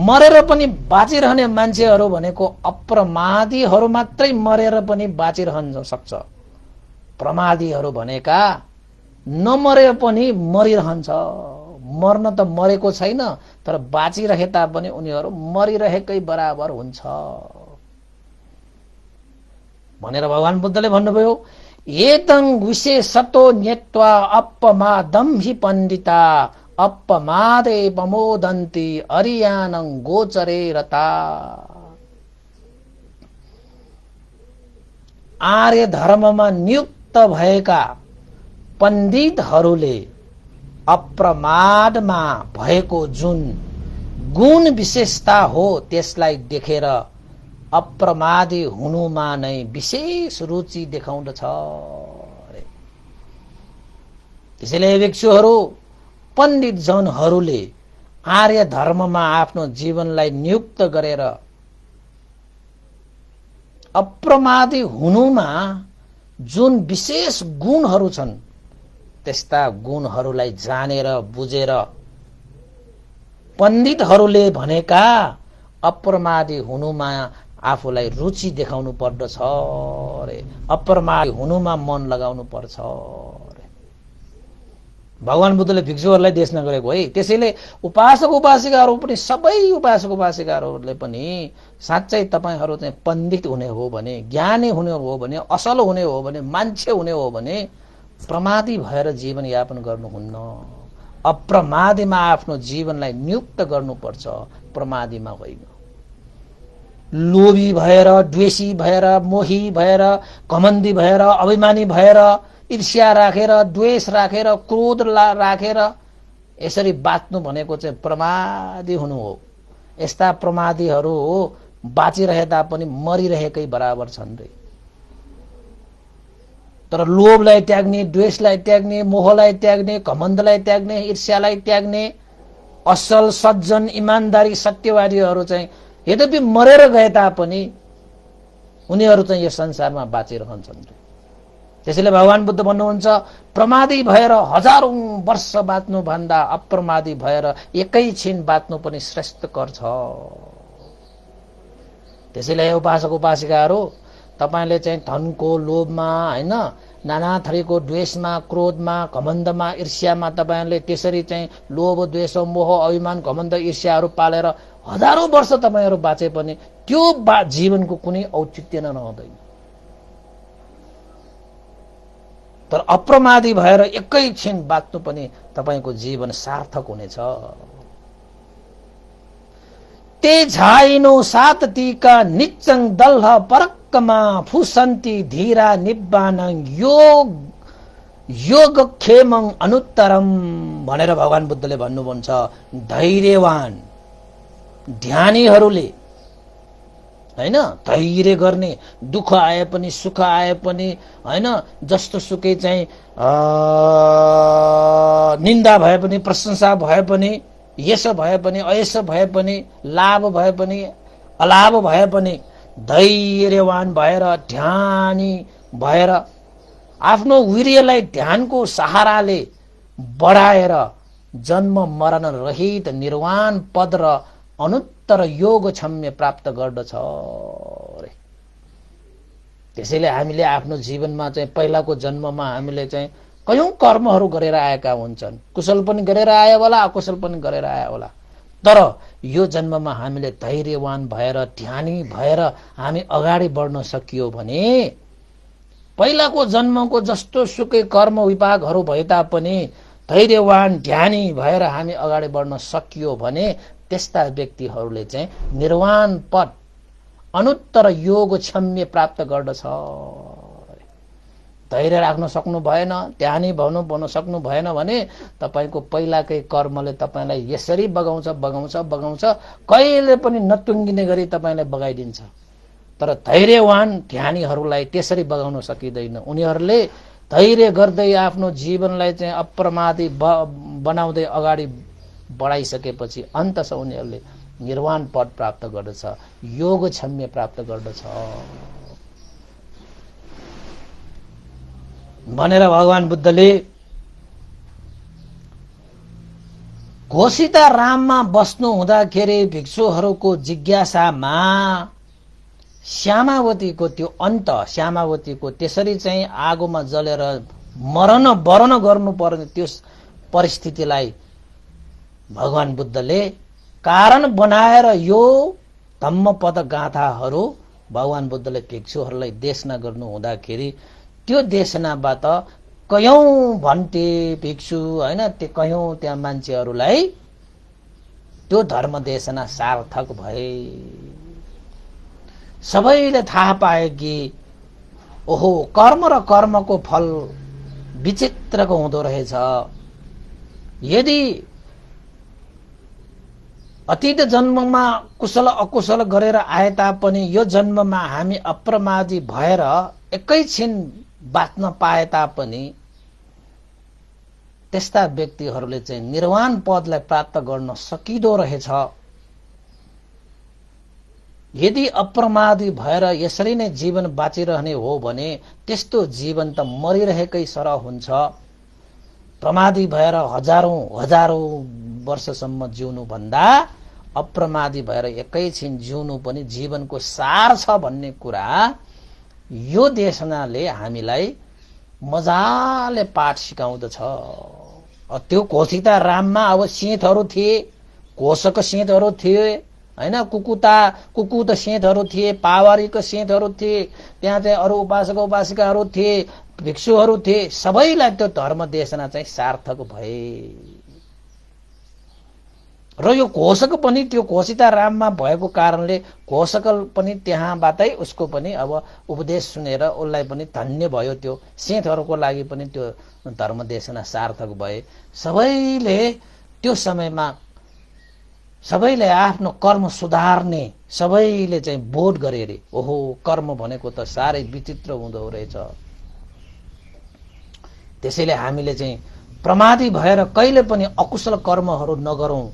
मरेर पनि बाँचिरहने मान्छेहरू भनेको अप्रमादीहरू मात्रै मरेर पनि बाँचिरहन सक्छ। प्रमादीहरू भनेका नमरे पनि मरिरहन्छ। मर्न त मरेको छैन, तर बाँचिरहे तापनि उनीहरू मरिरहेकै बराबर हुन्छ भनेर भगवान बुद्धले भन्नुभयो। एतं विशेषतो न्यत्वा अपमादं हि पण्डिता अपमादे प्रमोदन्ति अरियानं गोचरे रता। आर्य धर्ममा नियुक्त भएका पण्डितहरूले अप्रमादमा भएको जुन गुण विशेषता हो त्यसलाई देखेर अप्रमादी हुनुमा नै विशेष रुचि देखाउँदछ। त्यसैले भिक्षुहरू पण्डित जनहरूले आर्य धर्ममा आफ्नो जीवनलाई नियुक्त गरेर अप्रमादी हुनुमा जुन विशेष गुणहरू छन् त्यस्ता गुणहरूलाई जानेर बुझेर पण्डितहरूले भनेका अप्रमादी हुनुमा आफूलाई रुचि देखाउनु पर्दछ रे, अप्रमादी हुनुमा मन लगाउनु पर्छ रे। भगवान बुद्धले भिक्षुहरूलाई देशना गरेको है। त्यसैले उपासक उपासिकाहरू पनि सबै उपासक उपासिकाहरूले पनि साँच्चै तपाईहरू चाहिँ पण्डित हुने हो भने, ज्ञानी हुने हो भने, असल हुने हो भने, मान्छे हुने हो भने प्रमादी भएर जीवन यापन गर्नुहुन्न। अप्रमादीमा आफ्नो जीवनलाई नियुक्त गर्नुपर्छ, प्रमादीमा होइन। लोभी भएर, द्वेषी भएर, मोही भएर, घमण्डी भएर, अभिमानी भएर, ईर्ष्या राखेर, द्वेष राखेर, क्रोध राखेर यसरी बाँच्नु भनेको चाहिँ प्रमादी हुनु हो। यस्ता प्रमादीहरू बाँचिरहे तापनि मरिरहेकै बराबर छन् रे। तर लोभलाई त्याग्ने, द्वेषलाई त्याग्ने, मोहलाई त्याग्ने, घमण्डलाई त्याग्ने, ईर्ष्यालाई त्याग्ने असल सज्जन इमानदारी सत्यवादीहरू चाहिँ यद्यपि मरेर गए तापनि उनीहरू चाहिँ यस संसारमा बाँचिरहन्छन्। त्यसैले भगवान बुद्ध भन्नुहुन्छ प्रमादी भएर हजारौं वर्ष बाँच्नु भन्दा अप्रमादी भएर एकैछिन बाँच्नु पनि श्रेष्ठकर छ। त्यसैले उपासक उपासिकाहरू तपाईले चाहिँ धनको लोभमा हैन, नाना थरीको द्वेषमा, क्रोधमा, घमण्डमा, ईर्ष्यामा तपाईहरुले त्यसरी चाहिँ लोभ, द्वेष, मोह, अभिमान, घमण्ड, ईर्ष्याहरू पालेर हजारौं वर्ष तपाईहरु बाँचे पनि त्यो जीवनको कुनै औचित्य नै रहँदैन। तर अप्रमादी भएर एकैछिन बाँच्नु पनि तपाईको जीवन सार्थक हुनेछ। ते झाइनो सात तीका निच्चङ दल्ह परक्कमा फुसन्ती धीरा निब्बान योग खेमङ अनुत्तरम भनेर भगवान बुद्धले भन्नुहुन्छ। धैर्यवान ध्यानीहरूले हैन, धैर्य गर्ने, दुःख आए पनि सुख आए पनि हैन, जस्तो सुकै चाहिँ निन्दा भए पनि, प्रशंसा भए पनि, यश भए पनि, अयश भए पनि, लाभ भए पनि, अलाभ भए पनि धैर्यवान भएर, ध्यानी भएर आफ्नो वीर्यलाई ध्यानको सहाराले बढाएर जन्म मरण रहित निर्वाण पद र अनुत्तर योग क्षम्य प्राप्त गर्दछ। त्यसैले हामीले आफ्नो जीवनमा चाहिँ पहिलाको जन्ममा हामीले चाहिँ कयौं कर्महरू गरेर आएका हुन्छन्। कुशल पनि गरेर आए होला, अकुशल पनि गरेर आए होला। तर यो जन्ममा हामीले धैर्यवान भएर, ध्यानी भएर हामी अगाडि बढ्न सकियो भने पहिलाको जन्मको जस्तो सुकै कर्म विपाकहरू भए तापनि धैर्यवान ध्यानी भएर हामी अगाडि बढ्न सकियो भने त्यस्ता व्यक्तिहरूले चाहिँ निर्वाण पद अनुत्तर योग क्षम्य प्राप्त गर्दछ। धैर्य राख्न सक्नु भएन, ध्यानी भन्न सक्नु भएन भने तपाईको पहिलाकै कर्मले तपाईलाई यसरी बगाउँछ बगाउँछ बगाउँछ, कहिले पनि नटुङ्गिने गरी तपाईलाई बगाइदिन्छ। तर धैर्यवान ध्यानीहरूलाई त्यसरी बगाउन सकिँदैन। उनीहरूले धैर्य गर्दै आफ्नो जीवनलाई चाहिँ अप्रमादी बनाउँदै अगाडि बढाइसकेपछि अन्ततः उनीहरूले निर्वाण पद प्राप्त गर्दछ, योग क्षम्य प्राप्त गर्दछ भनेर भगवान बुद्धले घोषिता राममा बस्नु हुँदाखेरि भिक्षुहरूको जिज्ञासामा श्यामावतीको त्यो अन्त, श्यामावतीको त्यसरी चाहिँ आगोमा जलेर मरण वरण गर्नुपर्ने त्यो परिस्थितिलाई भगवान बुद्धले कारण बनाएर यो धम्मपद गाथाहरू भगवान बुद्धले भिक्षुहरूलाई देशना गर्नु हुँदाखेरि त्यो देशनाबाट कयौं भन्टे भिक्षु हैन त्यो कयौं त्यहाँ मान्छेहरूलाई त्यो धर्म देशना सार्थक भए। सबैले थाहा पाए कि ओहो कर्म र कर्मको फल विचित्रको हुँदो रहेछ। यदि अतीत जन्ममा कुशल अकुशल गरेर आए तापनि यो जन्ममा हामी अप्रमादी भएर एकैछिन बाँच्न पाए तापनि त्यस्ता व्यक्तिहरूले चाहिँ निर्वाण पदलाई प्राप्त गर्न सकिदो रहेछ। यदि अप्रमादी भएर यसरी नै जीवन बाँचिरहने हो भने त्यस्तो जीवन त मरिरहेकै सरह हुन्छ। प्रमादी भएर हजारौं वर्षसम्म जिउनु भन्दा अप्रमादी भएर एकैछिन जिउनु पनि जीवनको सार छ भन्ने कुरा यो देशनाले हामीलाई मजाले पाठ सिकाउँदछ। त्यो कोसिता राममा अब सिंहहरू थिए, कोशक सिंहहरू थिए हैन, कुकुत सिंहहरू थिए, पावारीक सिंहहरू थिए, त्यहाँ चाहिँ अरू उपासक उपासिकाहरू थिए, भिक्षुहरू थिए। सबैलाई त्यो धर्म देशना चाहिँ सार्थक भए। र यो घोषक पनि त्यो घोषिता राममा भएको कारणले घोषक पनि त्यहाँबाटै उसको पनि अब उपदेश सुनेर उसलाई पनि धन्य भयो। त्यो सेठहरूको लागि पनि त्यो धर्म देशना सार्थक भए। सबैले त्यो समयमा सबैले आफ्नो कर्म सुधार्ने सबैले चाहिँ बोध गरे रे। ओहो कर्म भनेको त साह्रै विचित्र हुँदो रहेछ। त्यसैले हामीले चाहिँ प्रमादी भएर कहिले पनि अकुशल कर्महरू नगरौं।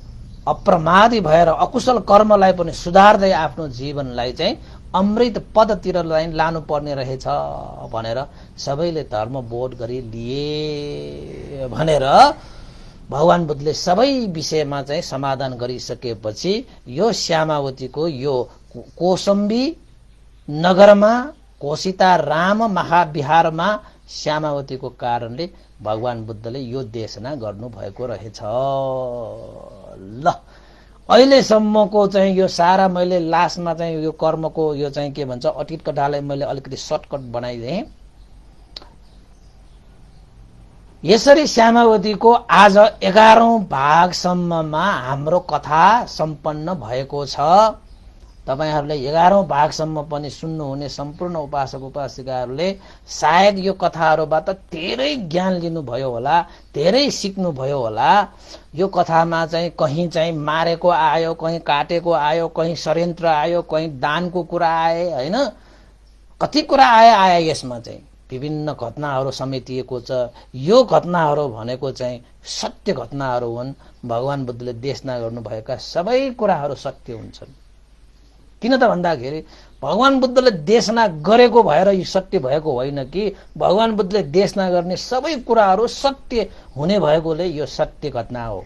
अप्रमादी भएर अकुशल कर्मलाई पनि सुधार्दै आफ्नो जीवनलाई चाहिँ अमृत पदतिर लानु पर्ने रहेछ भनेर सबैले धर्म बोध गरी लिए भनेर भगवान बुद्धले सबै विषयमा चाहिँ समाधान गरिसकेपछि यो श्यामावतीको यो कोसम्बी नगरमा कोसिता राम महाविहारमा श्यामावतीको कारणले भगवान बुद्धले यो देशना गर्नु भएको रहेछ। ल अहिलेसम्मको चाहिँ यो सारा मैले लास्टमा चाहिँ यो कर्मको यो चाहिँ के भन्छ अतीत कथालाई मैले अलिकति सर्टकट बनाइदिएँ। यसरी श्यामावतीको आज 11औं भागसम्ममा हाम्रो कथा सम्पन्न भएको छ। तपाईहरुले 11औं भागसम्म पनि सुन्नुहुने सम्पूर्ण उपासक उपासिकाहरूले सायद यो कथाहरूबाट धेरै ज्ञान लिनुभयो होला, धेरै सिक्नु भयो होला। यो कथामा चाहिँ कहीं चाहिँ मारेको आयो, कहीं काटेको आयो, कहीं षड्यन्त्र आयो, कहीं दानको कुरा आए हैन, कति कुरा आए यसमा चाहिँ विभिन्न घटनाहरू समेटिएको छ। यो घटनाहरू भनेको चाहिँ सत्य घटनाहरू हुन्। भगवान बुद्धले देशना गर्नुभएका सबै कुराहरू सत्य हुन्छन्। किन त भन्दाखेरि भगवान बुद्धले देशना गरेको भएर यो सत्य भएको होइन कि भगवान बुद्धले देशना गर्ने सबै कुराहरू सत्य हुने भएकोले यो सत्य घटना हो।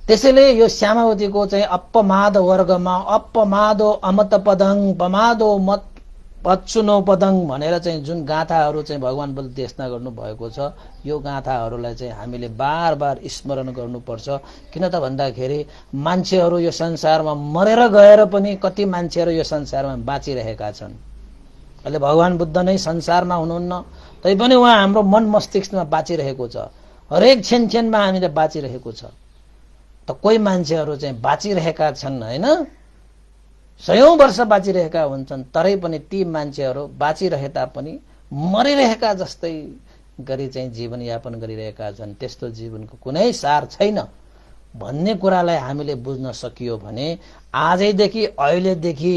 त्यसैले यो श्यामावतीको चाहिँ अपमाद वर्गमा अपमादो अमत पदङ पमादो मत पच्चुनो पदङ भनेर चाहिँ जुन गाथाहरू चाहिँ भगवान बुद्धले देशना गर्नु भएको छ, यो गाथाहरूलाई चाहिँ हामीले बार बार स्मरण गर्नुपर्छ। किन त भन्दाखेरि मान्छेहरू यो संसारमा मरेर गएर पनि कति मान्छेहरू यो संसारमा बाँचिरहेका छन्। अहिले भगवान बुद्ध नै संसारमा हुनुहुन्न, तैपनि उहाँ हाम्रो मन मस्तिष्कमा बाँचिरहेको छ। हरेक क्षण हामीले बाँचिरहेको छ। त कोही मान्छेहरू चाहिँ बाँचिरहेका छन् हैन, सयौं वर्ष बाँचिरहेका हुन्छन्, तरै पनि ती मान्छेहरू बाँचिरहे तापनि मरिरहेका जस्तै गरी चाहिँ जीवनयापन गरिरहेका छन्। त्यस्तो जीवनको कुनै सार छैन भन्ने कुरालाई हामीले बुझ्न सकियो भने आजैदेखि अहिलेदेखि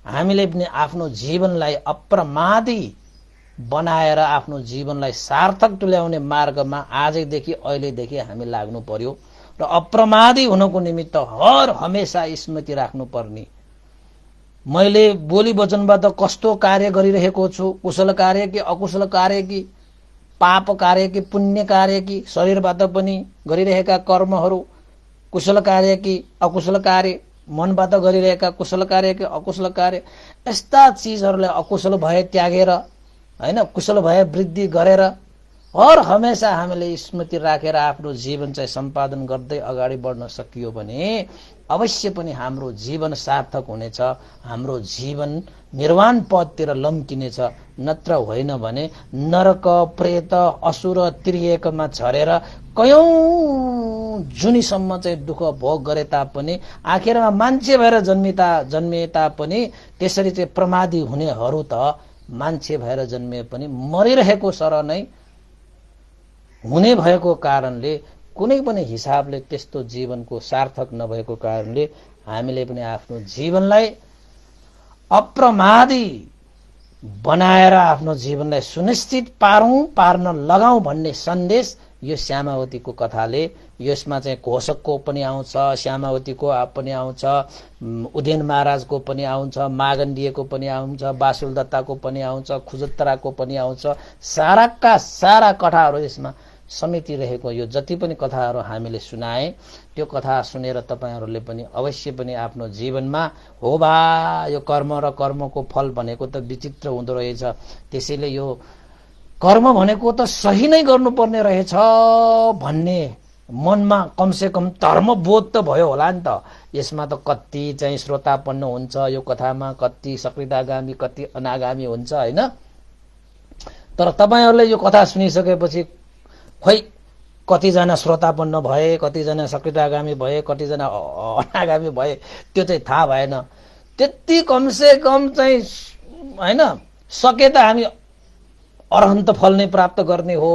हामीले पनि आफ्नो जीवनलाई अप्रमादी बनाएर आफ्नो जीवनलाई सार्थक तुल्याउने मार्गमा आजैदेखि अहिलेदेखि हामी लाग्नु पर्यो। र अप्रमादी हुनको निमित्त हर हमेशा स्मृति राख्नु पर्ने, मैले बोली वचनबाट कस्तो कार्य गरिरहेको छु, कुशल कार्य कि अकुशल कार्य कि पाप कार्य कि पुण्य कार्य कि शरीरबाट पनि गरिरहेका कर्महरू कुशल कार्य कि अकुशल कार्य, मनबाट गरिरहेका कुशल कार्य कि अकुशल कार्य, यस्ता चीजहरूलाई अकुशल भए त्यागेर हैन कुशल भए वृद्धि गरेर हर हमेशा हामीले स्मृति राखेर आफ्नो जीवन चाहिँ सम्पादन गर्दै अगाडि बढ्न सकियो भने अवश्य पनि हाम्रो जीवन सार्थक हुनेछ, हाम्रो जीवन निर्वाण पदतिर लम्किनेछ। नत्र होइन भने नरक, प्रेत, असुर, त्रिएकमा झरेर कयौं जुनीसम्म चाहिँ दुःख भोग गरे तापनि आखिरमा मान्छे भएर जन्मिए तापनि त्यसरी चाहिँ प्रमादी हुनेहरू त मान्छे भएर जन्मिए पनि मरिरहेको सर नै हुने भएको कारणले कुनै पनि हिसाबले त्यस्तो जीवनको सार्थक नभएको कारणले हामीले पनि आफ्नो जीवनलाई अप्रमादी बनाएर आफ्नो जीवनलाई सुनिश्चित पार्न लगाऊ भन्ने सन्देश यो श्यामावतीको कथाले, यसमा चाहिँ घोषकको पनि आउँछ, श्यामावतीको पनि आउँछ, उदयन महाराजको पनि आउँछ, मागण्डीयको पनि आउँछ, बासुलदत्ताको पनि आउँछ, खुजुत्तराको पनि आउँछ। साराका सारा कथाहरू यसमा समेटिरहेको यो जति पनि कथाहरू हामीले सुनाए त्यो कथा सुनेर तपाईहरूले पनि अवश्य पनि आफ्नो जीवनमा हो बा यो कर्म र कर्मको फल भनेको त विचित्र हुँदो रहेछ, त्यसैले यो कर्म भनेको त सही नै गर्नुपर्ने रहेछ भन्ने मनमा कमसे कम धर्मबोध त भयो होला नि त। यसमा त कति चाहिँ श्रोतापन्न हुन्छ यो कथामा, कति सकृदागामी कति अनागामी हुन्छ हैन। तर तपाईहरूले यो कथा सुनिसकेपछि खोइ कतिजना श्रोतापन्न भए, कतिजना सकृदागामी भए, कतिजना अनागामी भए त्यो चाहिँ थाहा भएन। त्यति कमसे कम चाहिँ हैन सके त हामी अरहन्त फल नै प्राप्त गर्ने हो,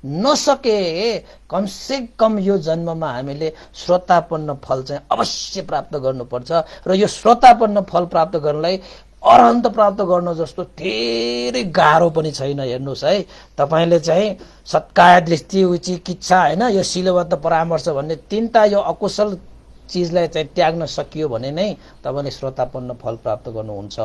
नसके कमसे कम यो जन्ममा हामीले श्रोतापन्न फल चाहिँ अवश्य प्राप्त गर्नुपर्छ। र यो श्रोतापन्न फल प्राप्त गर्नलाई अरहन्त प्राप्त गर्न जस्तो धेरै गाह्रो पनि छैन। हेर्नुहोस् है, तपाईले चाहिँ सत्काय, दृष्टि, उची, किच्छा हैन यो शीलबद्ध परामर्श भन्ने तीनटा यो अकुशल चिजलाई चाहिँ त्याग्न सकियो भने नै तपाईले श्रोतापन्न फल प्राप्त गर्नुहुन्छ।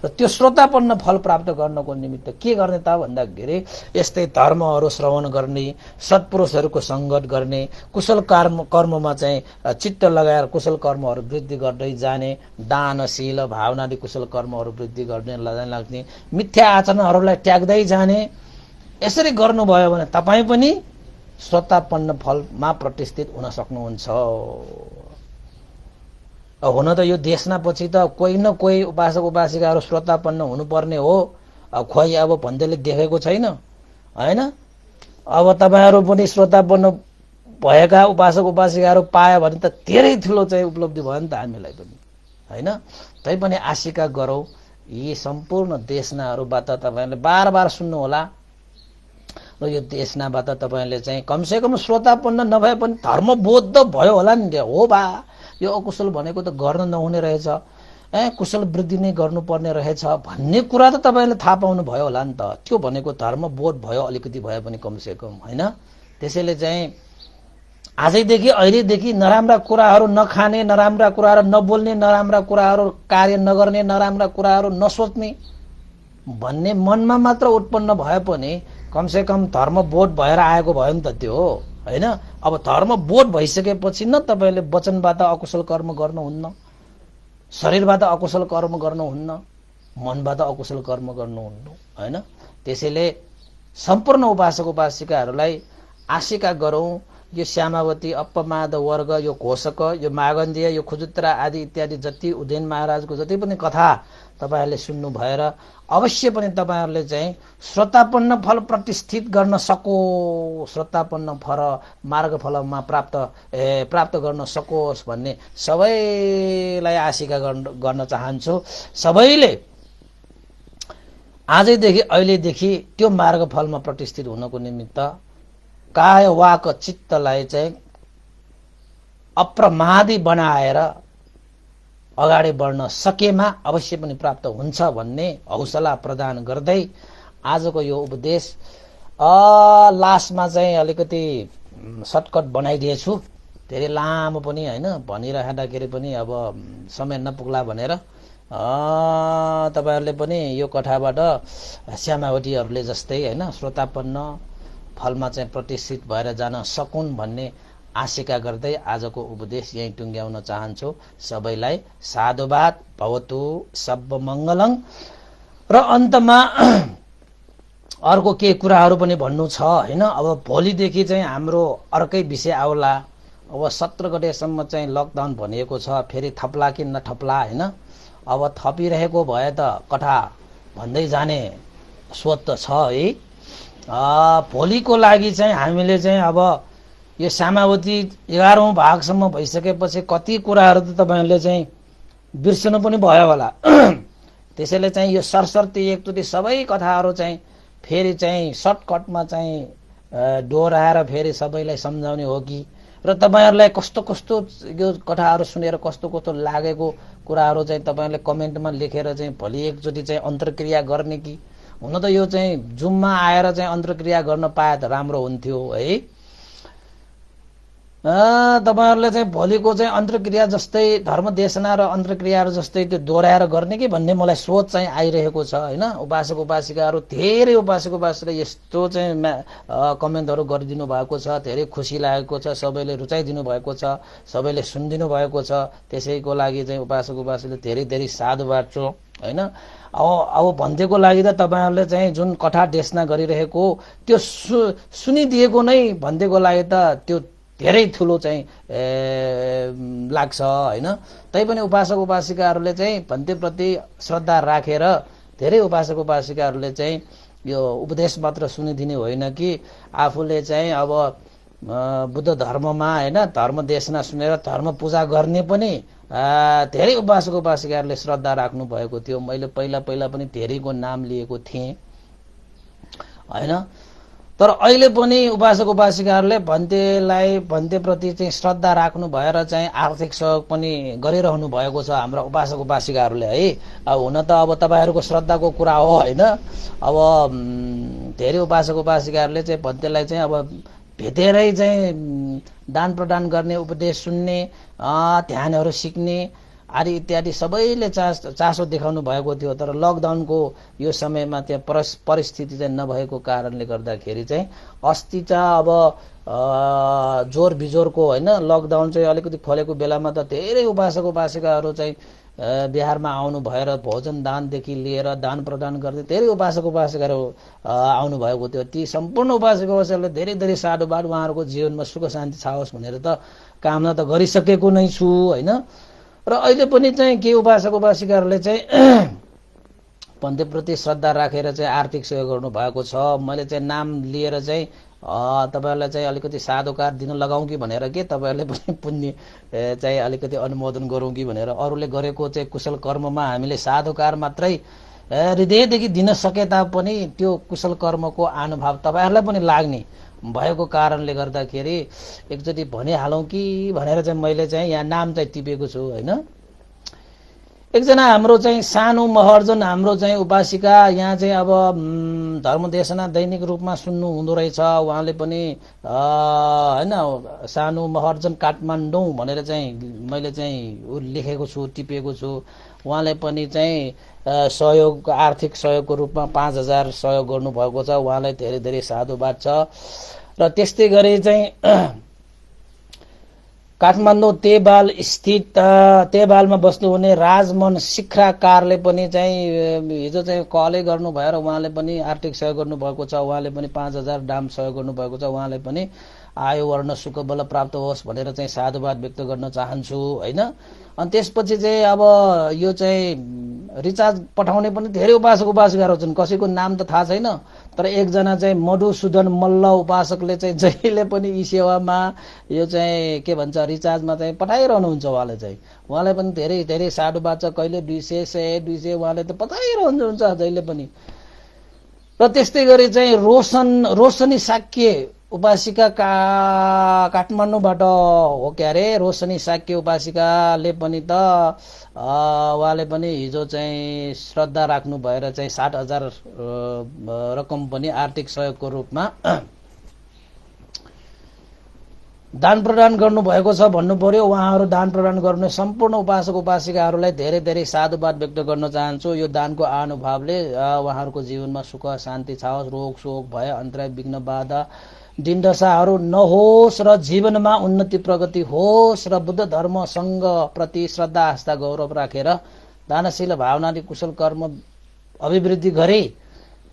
र त्यो श्रोतापन्न फल प्राप्त गर्नको निमित्त के गर्ने त भन्दाखेरि यस्तै धर्महरू श्रवण गर्ने, सत्पुरुषहरूको संगत गर्ने, कुशल कर्ममा चाहिँ चित्त लगाएर कुशल कर्महरू वृद्धि गर्दै जाने, दानशील भावनादि कुशल कर्महरू वृद्धि गर्ने लाग्ने, मिथ्या आचरणहरूलाई त्याग्दै जाने। यसरी गर्नुभयो भने तपाईँ पनि श्रोतापन्न फलमा प्रतिष्ठित हुन सक्नुहुन्छ। हुन त यो देशमा पछि त कोही न कोही उपासक उपासिकाहरू श्रोतापन्न हुनुपर्ने हो। खोइ अब भन्दैले देखेको छैन हैन। अब तपाईहरू पनि श्रोतापन्न भएका उपासक उपासिकाहरू पायो भने त धेरै ठुलो चाहिँ उपलब्धि भयो नि त हामीलाई पनि हैन। तैपनि आशिका गरौँ यी सम्पूर्ण देशनाहरूबाट तपाईहरूले बार बार सुन्नु होला र यो देशनाबाट तपाईले चाहिँ कमसे कम श्रोतापन्न नभए पनि धर्मबोध त भयो होला नि। हो बा यो अकुशल भनेको त गर्न नहुने रहेछ, कुशल वृद्धि नै गर्नुपर्ने रहेछ भन्ने कुरा त तपाईले थाहा पाउनु भयो होला नि त। त्यो भनेको धर्मबोध भयो, अलिकति भए पनि कमसे कम हैन। त्यसैले चाहिँ आजैदेखि अहिलेदेखि नराम्रा कुराहरू नखाने, नराम्रा कुराहरू नबोल्ने, नराम्रा कुराहरू कार्य नगर्ने, नराम्रा कुराहरू नसोच्ने भन्ने मनमा मात्र उत्पन्न भए पनि कमसे कम धर्मबोध भएर आएको भयो नि त त्यो हैन। अब धर्मबोध भइसकेपछि न तपाईले वचनबाट अकुशल कर्म गर्नुहुन्न, शरीरबाट अकुशल कर्म गर्नुहुन्न, मनबाट अकुशल कर्म गर्नुहुन्न हैन। त्यसैले सम्पूर्ण उपासक उपासिकाहरूलाई आशिका गरौँ यो श्यामावती, अपमाद वर्ग, यो घोषक, यो मागण्डीय, यो खुजुत्रा आदि इत्यादि जति उदयन महाराजको जति पनि कथा तपाईहरूले सुन्नु भएर अवश्य पनि तपाईहरूले चाहिँ श्रोतापन्न फल प्रतिष्ठित गर्न सकोस्, श्रोतापन्न फल मार्गफलमा प्राप्त गर्न सकोस् भन्ने सबैलाई आशिका गर्न चाहन्छु। सबैले आजैदेखि अहिलेदेखि त्यो मार्गफलमा प्रतिष्ठित हुनको निमित्त काय वाक चित्तलाई चाहिँ अप्रमादी बनाएर अगाडि बढ्न सकेमा अवश्य पनि प्राप्त हुन्छ भन्ने हौसला प्रदान गर्दै आजको यो उपदेश लास्टमा चाहिँ अलिकति सर्टकट बनाइदिएछु। धेरै लामो पनि हैन, भनिराख्दाखेरि पनि अब समय नपुग्ला भनेर तपाईहरुले पनि यो कथाबाट श्यामावतीहरुले जस्तै हैन श्रोतापन्न फलमा चाहिँ प्रतिष्ठित भएर जान सकुन् भन्ने आशिका गर्दै आजको उपदेश यही टुङ्ग्याउन चाहन्छु। सबैलाई साधुवाद भवतु, सब मङ्गलङ। र अन्तमा अर्को केही कुराहरू पनि भन्नु छ हैन। अब भोलिदेखि चाहिँ हाम्रो अर्कै विषय आउला। अब 17 गतेसम्म चाहिँ लकडाउन भनिएको छ, फेरि थप्ला कि नथप्ला हैन। अब थपिरहेको भए त कथा भन्दै जाने सोच त छ है। भोलिको लागि चाहिँ हामीले चाहिँ अब यो सामावती 11औं भागसम्म भइसकेपछि कति कुराहरू त तपाईहरुले चाहिँ बिर्सनु पनि भयो होला। त्यसैले चाहिँ यो सरसर्ती एकचोटि सबै कथाहरू चाहिँ फेरि चाहिँ सर्टकटमा चाहिँ दोहोऱ्याएर फेरि सबैलाई सम्झाउने हो कि, र तपाईहरुलाई कस्तो कस्तो यो कथाहरू सुनेर कस्तो कस्तो लागेको कुराहरू चाहिँ तपाईहरुले कमेन्टमा लेखेर चाहिँ भोलि एकचोटि चाहिँ अन्तर्क्रिया गर्ने कि। हुन त यो चाहिँ जुममा आएर चाहिँ अन्तर्क्रिया गर्न पाए त राम्रो हुन्थ्यो है। तपाईहरुले चाहिँ भोलिको चाहिँ अन्तर्क्रिया जस्तै धर्मदेशना र अन्तर्क्रियाहरू जस्तै त्यो दोहोऱ्याएर गर्ने कि भन्ने मलाई सोच चाहिँ आइरहेको छ हैन। उपासक उपासिकाहरू धेरै उपासक उपासिका यस्तो चाहिँ कमेन्टहरू गरिदिनु भएको छ, धेरै खुसी लागेको छ, सबैले रुचाइदिनु भएको छ, सबैले सुनिदिनु भएको छ। त्यसैको लागि चाहिँ उपासक उपासिकाले धेरै धेरै साधुवाद छु हैन। अब भन्देको लागि त तपाईहरुले चाहिँ जुन कथा देशना गरिरहेको त्यो सुनिदिएको नै भन्देको लागि त त्यो धेरै ठुलो चाहिँ लाग्छ हैन। तैपनि उपासक उपासिकाहरूले चाहिँ भन्देप्रति श्रद्धा राखेर धेरै उपासक उपासिकाहरूले चाहिँ यो उपदेश मात्र सुनिदिने होइन कि आफूले चाहिँ अब बुद्ध धर्ममा हैन धर्म देशना सुनेर धर्म पूजा गर्ने पनि धेरै उपासक उपासिकाहरूले श्रद्धा राख्नु भएको थियो। मैले पहिला पहिला पनि धेरैको नाम लिएको थिएँ हैन। तर अहिले पनि उपासक उपासिकाहरूले भन्तेप्रति चाहिँ श्रद्धा राख्नु भएर चाहिँ आर्थिक सहयोग पनि गरिरहनु भएको छ हाम्रा उपासक उपासिकाहरूले है। अब हुन त अब तपाईहरुको श्रद्धाको कुरा हो हैन। अब धेरै उपासक उपासिकाहरूले चाहिँ भन्तेलाई चाहिँ अब भेटेरै चाहिँ दान प्रदान गर्ने, उपदेश सुन्ने, ध्यानहरू सिक्ने आदि इत्यादि सबैले चासो देखाउनु भएको थियो। तर लकडाउनको यो समयमा त्यहाँ परिस्थिति चाहिँ नभएको कारणले गर्दाखेरि चाहिँ अस्ति चाहिँ अब जोर बिजोरको हैन लकडाउन चाहिँ अलिकति खोलेको बेलामा त धेरै उपासक उपासिकाहरू चाहिँ बिहारमा आउनु भएर भोजन दानदेखि लिएर दान प्रदान गर्दै धेरै उपासक उपासिकाहरू आउनु भएको थियो। ती सम्पूर्ण उपासक उपासिकाहरूले धेरै धेरै साधुवाद, उहाँहरूको जीवनमा सुख शान्ति छाओस् भनेर त कामना त गरिसकेको नै छु हैन। र अहिले पनि चाहिँ के उपासक उपासिकाहरूले चाहिँ भन्तेप्रति श्रद्धा राखेर चाहिँ आर्थिक सहयोग गर्नु भएको छ। मैले चाहिँ नाम लिएर चाहिँ तपाईहरुलाई चाहिँ अलिकति साधुकार दिन लगाउँ कि भनेर के तपाईहरुले पनि पुण्य चाहिँ अलिकति अनुमोदन गरौँ कि भनेर। अरूले गरेको चाहिँ कुशल कर्ममा हामीले साधुकार मात्रै हृदयदेखि दिन सके तापनि त्यो कुशल कर्मको अनुभव तपाईहरुलाई पनि लाग्ने भएको कारणले गर्दाखेरि एकचोटि भनिहालौँ कि भनेर चाहिँ मैले चाहिँ यहाँ नाम चाहिँ टिपेको छु हैन। एकजना हाम्रो चाहिँ सानो महर्जन हाम्रो चाहिँ उपासिका यहाँ चाहिँ अब धर्मदेशना दैनिक रूपमा सुन्नु हुँदो रहेछ। उहाँले पनि हैन सानो महर्जन काठमाडौँ भनेर चाहिँ मैले चाहिँ लेखेको छु, टिपेको छु। उहाँले पनि चाहिँ सहयोग आर्थिक सहयोगको रूपमा 5000 सहयोग गर्नुभएको छ। उहाँलाई धेरै धेरै साधुवाद छ। र त्यस्तै गरी चाहिँ काठमाडौँ तेबाल स्थित तेबालमा बस्नुहुने राजमन शिखराकारले पनि चाहिँ हिजो चाहिँ कलै गर्नु भएर उहाँले पनि आर्थिक सहयोग गर्नुभएको छ। उहाँले पनि 5000 दाम सहयोग गर्नुभएको छ। उहाँले पनि आयु वर्ण सुख बल प्राप्त होस् भनेर चाहिँ साधुवाद व्यक्त गर्न चाहन्छु हैन। अनि त्यसपछि चाहिँ अब यो चाहिँ रिचार्ज पठाउने पनि धेरै उपासक उपासिकाहरू छन्। कसैको नाम त थाहा छैन, तर एकजना चाहिँ मधुसूदन मल्ल उपासकले चाहिँ जहिले पनि यी सेवामा यो चाहिँ के भन्छ रिचार्जमा चाहिँ पठाइरहनुहुन्छ। उहाँले पनि धेरै धेरै साधुवाद छ। कहिले 200 100 200 उहाँले त पठाइरहनुहुन्छ जहिले पनि। र त्यस्तै गरी चाहिँ रोशनी साक्य उपासिका काठमाडौँबाट हो क्या रे। रोशनी साक्य उपासिकाले पनि त उहाँले पनि हिजो चाहिँ श्रद्धा राख्नु भएर चाहिँ 60,000 रकम पनि आर्थिक सहयोगको रूपमा दान प्रदान गर्नुभएको छ भन्नु पर्यो। उहाँहरू दान प्रदान गर्ने सम्पूर्ण उपासक उपासिकाहरूलाई धेरै धेरै साधुवाद व्यक्त गर्न चाहन्छु। यो दानको अनुभवले उहाँहरूको जीवनमा सुख शान्ति छाओस्, रोग शोक भय अन्तराय विघ्न बाधा दिनदशाहरू नहोस् र जीवनमा उन्नति प्रगति होस् र बुद्ध धर्म संघ प्रति श्रद्धा आस्था गौरव राखेर दानशील भावनाले कुशल कर्म अभिवृद्धि गरे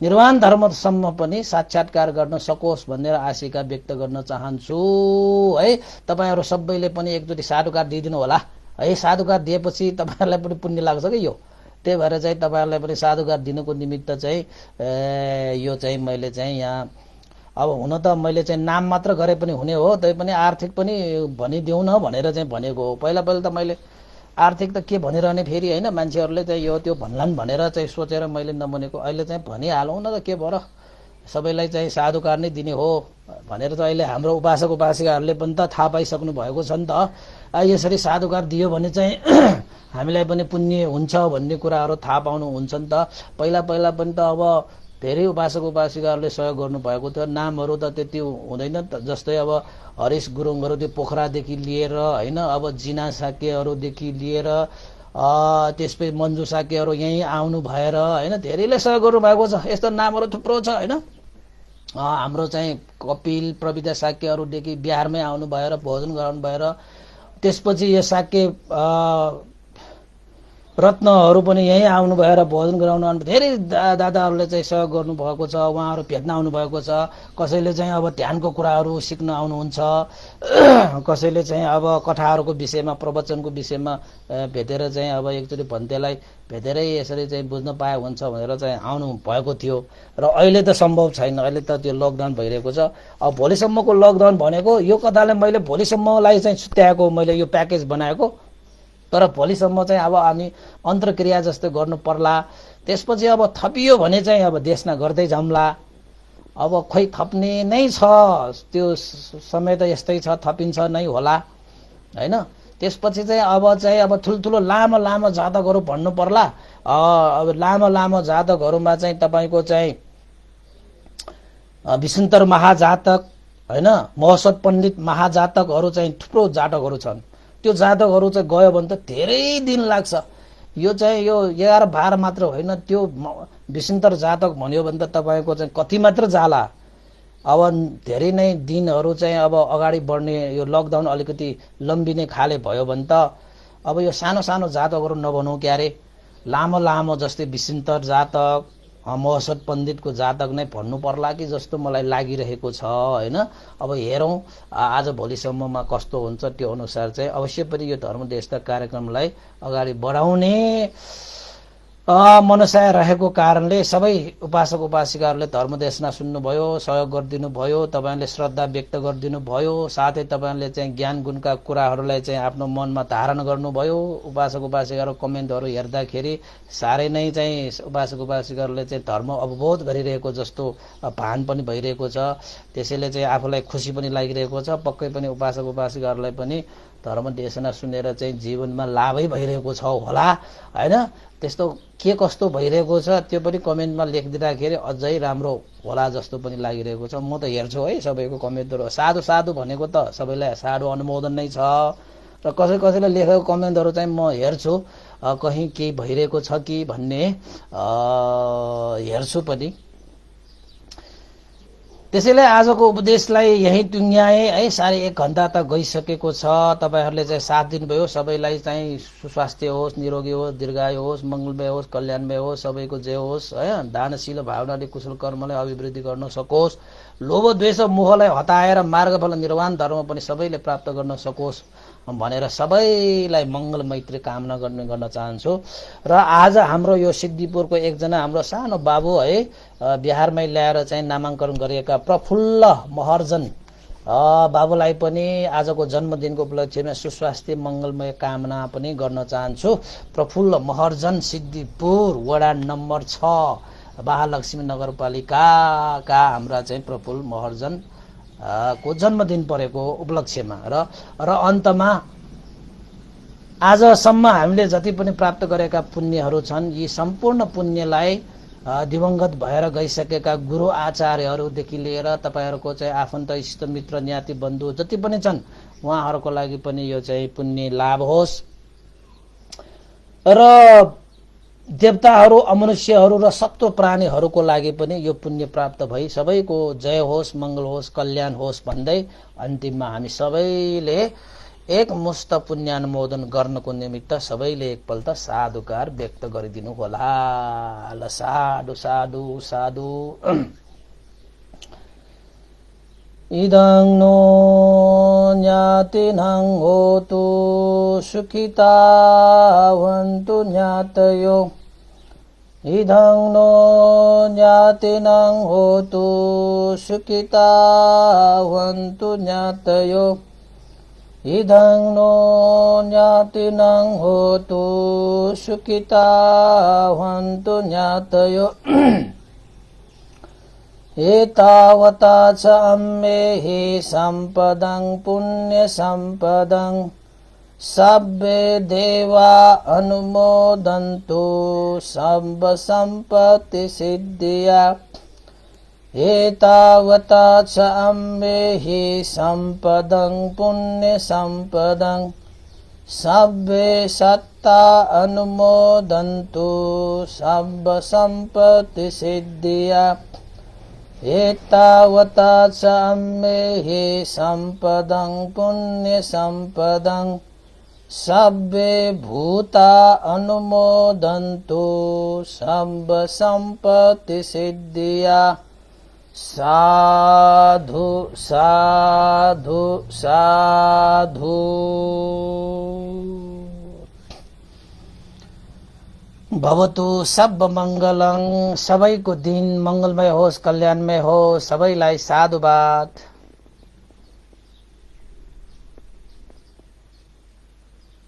निर्वाण धर्मसम्म पनि साक्षात्कार गर्न सकोस् भनेर आशिका व्यक्त गर्न चाहन्छु है। तपाईहरु सबैले पनि एकचोटि साधुकार दिइदिनु होला है। साधुकार दिएपछि तपाईहरुलाई पनि पुण्य लाग्छ के यो। त्यही भएर चाहिँ तपाईहरुलाई पनि साधुकार दिनुको निमित्त चाहिँ यो चाहिँ मैले चाहिँ यहाँ अब हुन त मैले चाहिँ नाम मात्र गरे पनि हुने हो, तै पनि आर्थिक पनि भनिदेऊ न भनेर चाहिँ भनेको हो। पहिला त मैले आर्थिक त के भनिरहने फेरि हैन, मान्छेहरूले चाहिँ यो त्यो भन्लान् भनेर चाहिँ सोचेर मैले नबनेको। अहिले चाहिँ भनिहालौँ न त, के भएर सबैलाई चाहिँ साधुकार नै दिने हो भनेर त अहिले हाम्रो उपासक उपासिकाहरूले पनि त थाहा पाइसक्नु भएको छ नि त। यसरी साधुकार दियो भने चाहिँ हामीलाई पनि पुण्य हुन्छ भन्ने कुराहरू थाहा पाउनु हुन्छ नि त। पहिला पनि त अब धेरै उपासक उपासिकाहरूले सहयोग गर्नुभएको थियो। नामहरू त त्यति हुँदैन, जस्तै अब हरिश गुरुङहरू त्यो पोखरादेखि लिएर हैन, अब जिना साकेहरूदेखि लिएर त्यसपछि मन्जु साकेहरू यहीँ आउनु भएर हैन धेरैले सहयोग गर्नुभएको छ। यस्तो नामहरू थुप्रो छ हैन। हाम्रो चाहिँ कपिल प्रविधा साकेहरूदेखि बिहारमै आउनु भएर भोजन गराउनु भएर, त्यसपछि यो साके रत्नहरू पनि यहीँ आउनु भएर भोजन गराउनु धेरै दादाहरूले चाहिँ सहयोग गर्नुभएको छ। उहाँहरू भेट्न आउनुभएको छ। कसैले चाहिँ अब ध्यानको कुराहरू सिक्न आउनुहुन्छ, कसैले चाहिँ अब कथाहरूको विषयमा प्रवचनको विषयमा भेटेर चाहिँ अब एकचोटि भन्तेलाई भेटेरै यसरी चाहिँ बुझ्न पाए हुन्छ भनेर चाहिँ आउनु भएको थियो। र अहिले त सम्भव छैन, अहिले त त्यो लकडाउन भइरहेको छ। अब भोलिसम्मको लकडाउन भनेको यो कथाले मैले भोलिसम्मलाई चाहिँ छुट्याएको, मैले यो प्याकेज बनाएको। तर भोलिसम्म चाहिँ अब हामी अन्तर्क्रिया जस्तो गर्नु पर्ला। त्यसपछि अब थपियो भने चाहिँ अब देशमा गर्दै जाउँला। अब खोइ थप्ने नै छ, त्यो समय त यस्तै छ, थपिन्छ नै होला हैन। त्यसपछि चाहिँ अब ठुल्ठुलो लामो जातकहरू भन्नु पर्ला। अब लामो जातकहरूमा चाहिँ तपाईको चाहिँ विशुन्तर महाजातक हैन, महोत्सव पण्डित महाजातकहरू चाहिँ थुप्रो जातकहरू छन्। त्यो जातकहरू चाहिँ गयो भने त धेरै दिन लाग्छ। यो चाहिँ यो 11-12 मात्र होइन, त्यो विशुन्तर जातक भन्यो भने त तपाईको चाहिँ कति मात्र जाला। अब धेरै नै दिनहरू चाहिँ अब अगाडि बढ्ने, यो लकडाउन अलिकति लम्बिने खाले भयो भने त अब यो सानो जातकहरू नबनौँ क्यारे। लामो जस्तै विशुन्तर जातक, महोत्सव पण्डितको जातक नै भन्नु पर्ला कि जस्तो मलाई लागिरहेको छ हैन। अब हेरौँ आज भोलिसम्ममा कस्तो हुन्छ, त्यो अनुसार चाहिँ अवश्य पनि यो धर्मदेशका कार्यक्रमलाई अगाडि बढाउने मनसाय रहेको कारणले सबै उपासक उपासिकाहरूले धर्मदेशना सुन्नुभयो, सहयोग गरिदिनु भयो, तपाईले श्रद्धा व्यक्त गरिदिनु भयो, साथै तपाईले चाहिँ ज्ञान गुणका कुराहरूलाई चाहिँ आफ्नो मनमा धारण गर्नुभयो। उपासक उपासिकाहरू कमेन्टहरू हेर्दाखेरि साह्रै नै चाहिँ उपासक उपासिकाहरूले चाहिँ धर्म अवबोध गरिरहेको जस्तो भान पनि भइरहेको छ। त्यसैले चाहिँ आफूलाई खुसी पनि लागिरहेको छ। पक्कै पनि उपासक उपासिकाहरूलाई पनि धर्म देशना सुनेर चाहिँ जीवनमा लाभै भइरहेको छ होला हैन। त्यस्तो के कस्तो भइरहेको छ त्यो पनि कमेन्टमा लेखिदिँदाखेरि अझै राम्रो होला जस्तो पनि लागिरहेको छ। म त हेर्छु है सबैको कमेन्टहरू। साधु भनेको त सबैलाई साधु अनुमोदन नै छ, र कसैले लेखेको कमेन्टहरू चाहिँ म हेर्छु, कहीँ केही भइरहेको छ कि भन्ने हेर्छु पनि। त्यसैले आजको उपदेशलाई यही टुङ्ग्याए है। 1.5 घण्टा त गइसकेको छ। तपाईहरुले चाहिँ साथ दिनुभयो। सबैलाई चाहिँ सुस्वास्थ्य होस्, निरोगी होस्, दीर्घायु होस्, मंगलमय होस्, कल्याणमय होस्, सबैको जय होस् है। दानशील भावनाले कुशल कर्मलाई अभिवृद्धि गर्न सकोस्। लोभ द्वेष मोहलाई हटाएर मार्गफल निर्वाण धर्म पनि सबैले प्राप्त गर्न सकोस् भनेर सबैलाई मंगल मैत्री कामना गर्न चाहन्छु। र आज हाम्रो यो सिद्धिपुरको एकजना हाम्रो सानो बाबु है, बिहारमै ल्याएर चाहिँ नामाङ्कन गरिएका प्रफुल्ल महर्जन बाबुलाई पनि आजको जन्मदिनको उपलक्ष्यमा सुस्वास्थ्य मंगलमय कामना पनि गर्न चाहन्छु। प्रफुल्ल महर्जन, सिद्धिपुर, वडा नम्बर 6, महालक्ष्मी नगरपालिका का हाम्रा चाहिँ प्रफुल्ल महर्जन को जन्मदिन परेको उपलक्ष्यमा र अन्तमा आजसम्म हामीले जति पनि प्राप्त गरेका पुण्यहरू छन्, यी सम्पूर्ण पुण्यलाई दिवंगत भएर गइसकेका गुरु आचार्यहरूदेखि लिएर तपाईहरुको चाहिँ आफन्त इष्टमित्र ज्ञाति बन्धु जति पनि छन् उहाँहरुको लागि पनि यो चाहिँ पुण्य लाभ होस्। र देवताहरू, अमनुष्यहरू र सत्व प्राणीहरूको लागि पनि यो पुण्य प्राप्त भई सबैको जय होस्, मंगल होस्, कल्याण होस् भन्दै अन्तिममा हामी सबैले एक मुष्ट पुण्यानुमोदन गर्नको निमित्त सबैले एकपल्ट साधुकार व्यक्त गरिदिनु होला। ल साधु साधु साधु। इदं नो ज्ञातिनं होतु सुखिता भवन्तु ज्ञातयो। इदं नो ज्ञातिनं होतु सुखिता भवन्तु ज्ञातयो। इदं नो ज्ञातिनं होतु सुखिता भवन्तु ज्ञातयो। एतावता च अम्मेहि सम्पदं पुण्यसम्पदं सब्बे देवा अनुमोदन्तु सर्वसम्पत्तिसिद्धिया। एतावता च अम्मेहि सम्पदं पुण्यसम्पदं सब्बे सत्ता अनुमोदन्तु सर्वसम्पत्तिसिद्धिया। एतावता च अम्मेहि सम्पदं पुण्यसम्पदं सब्बे भूता अनुमोदन्तु सर्वसम्पत्तिसिद्धिया। साधु साधु साधु। भवतु सब मंगलं। सबैको दिन मंगलमय होस्, कल्याणमय होस्। सबैलाई साधुवाद।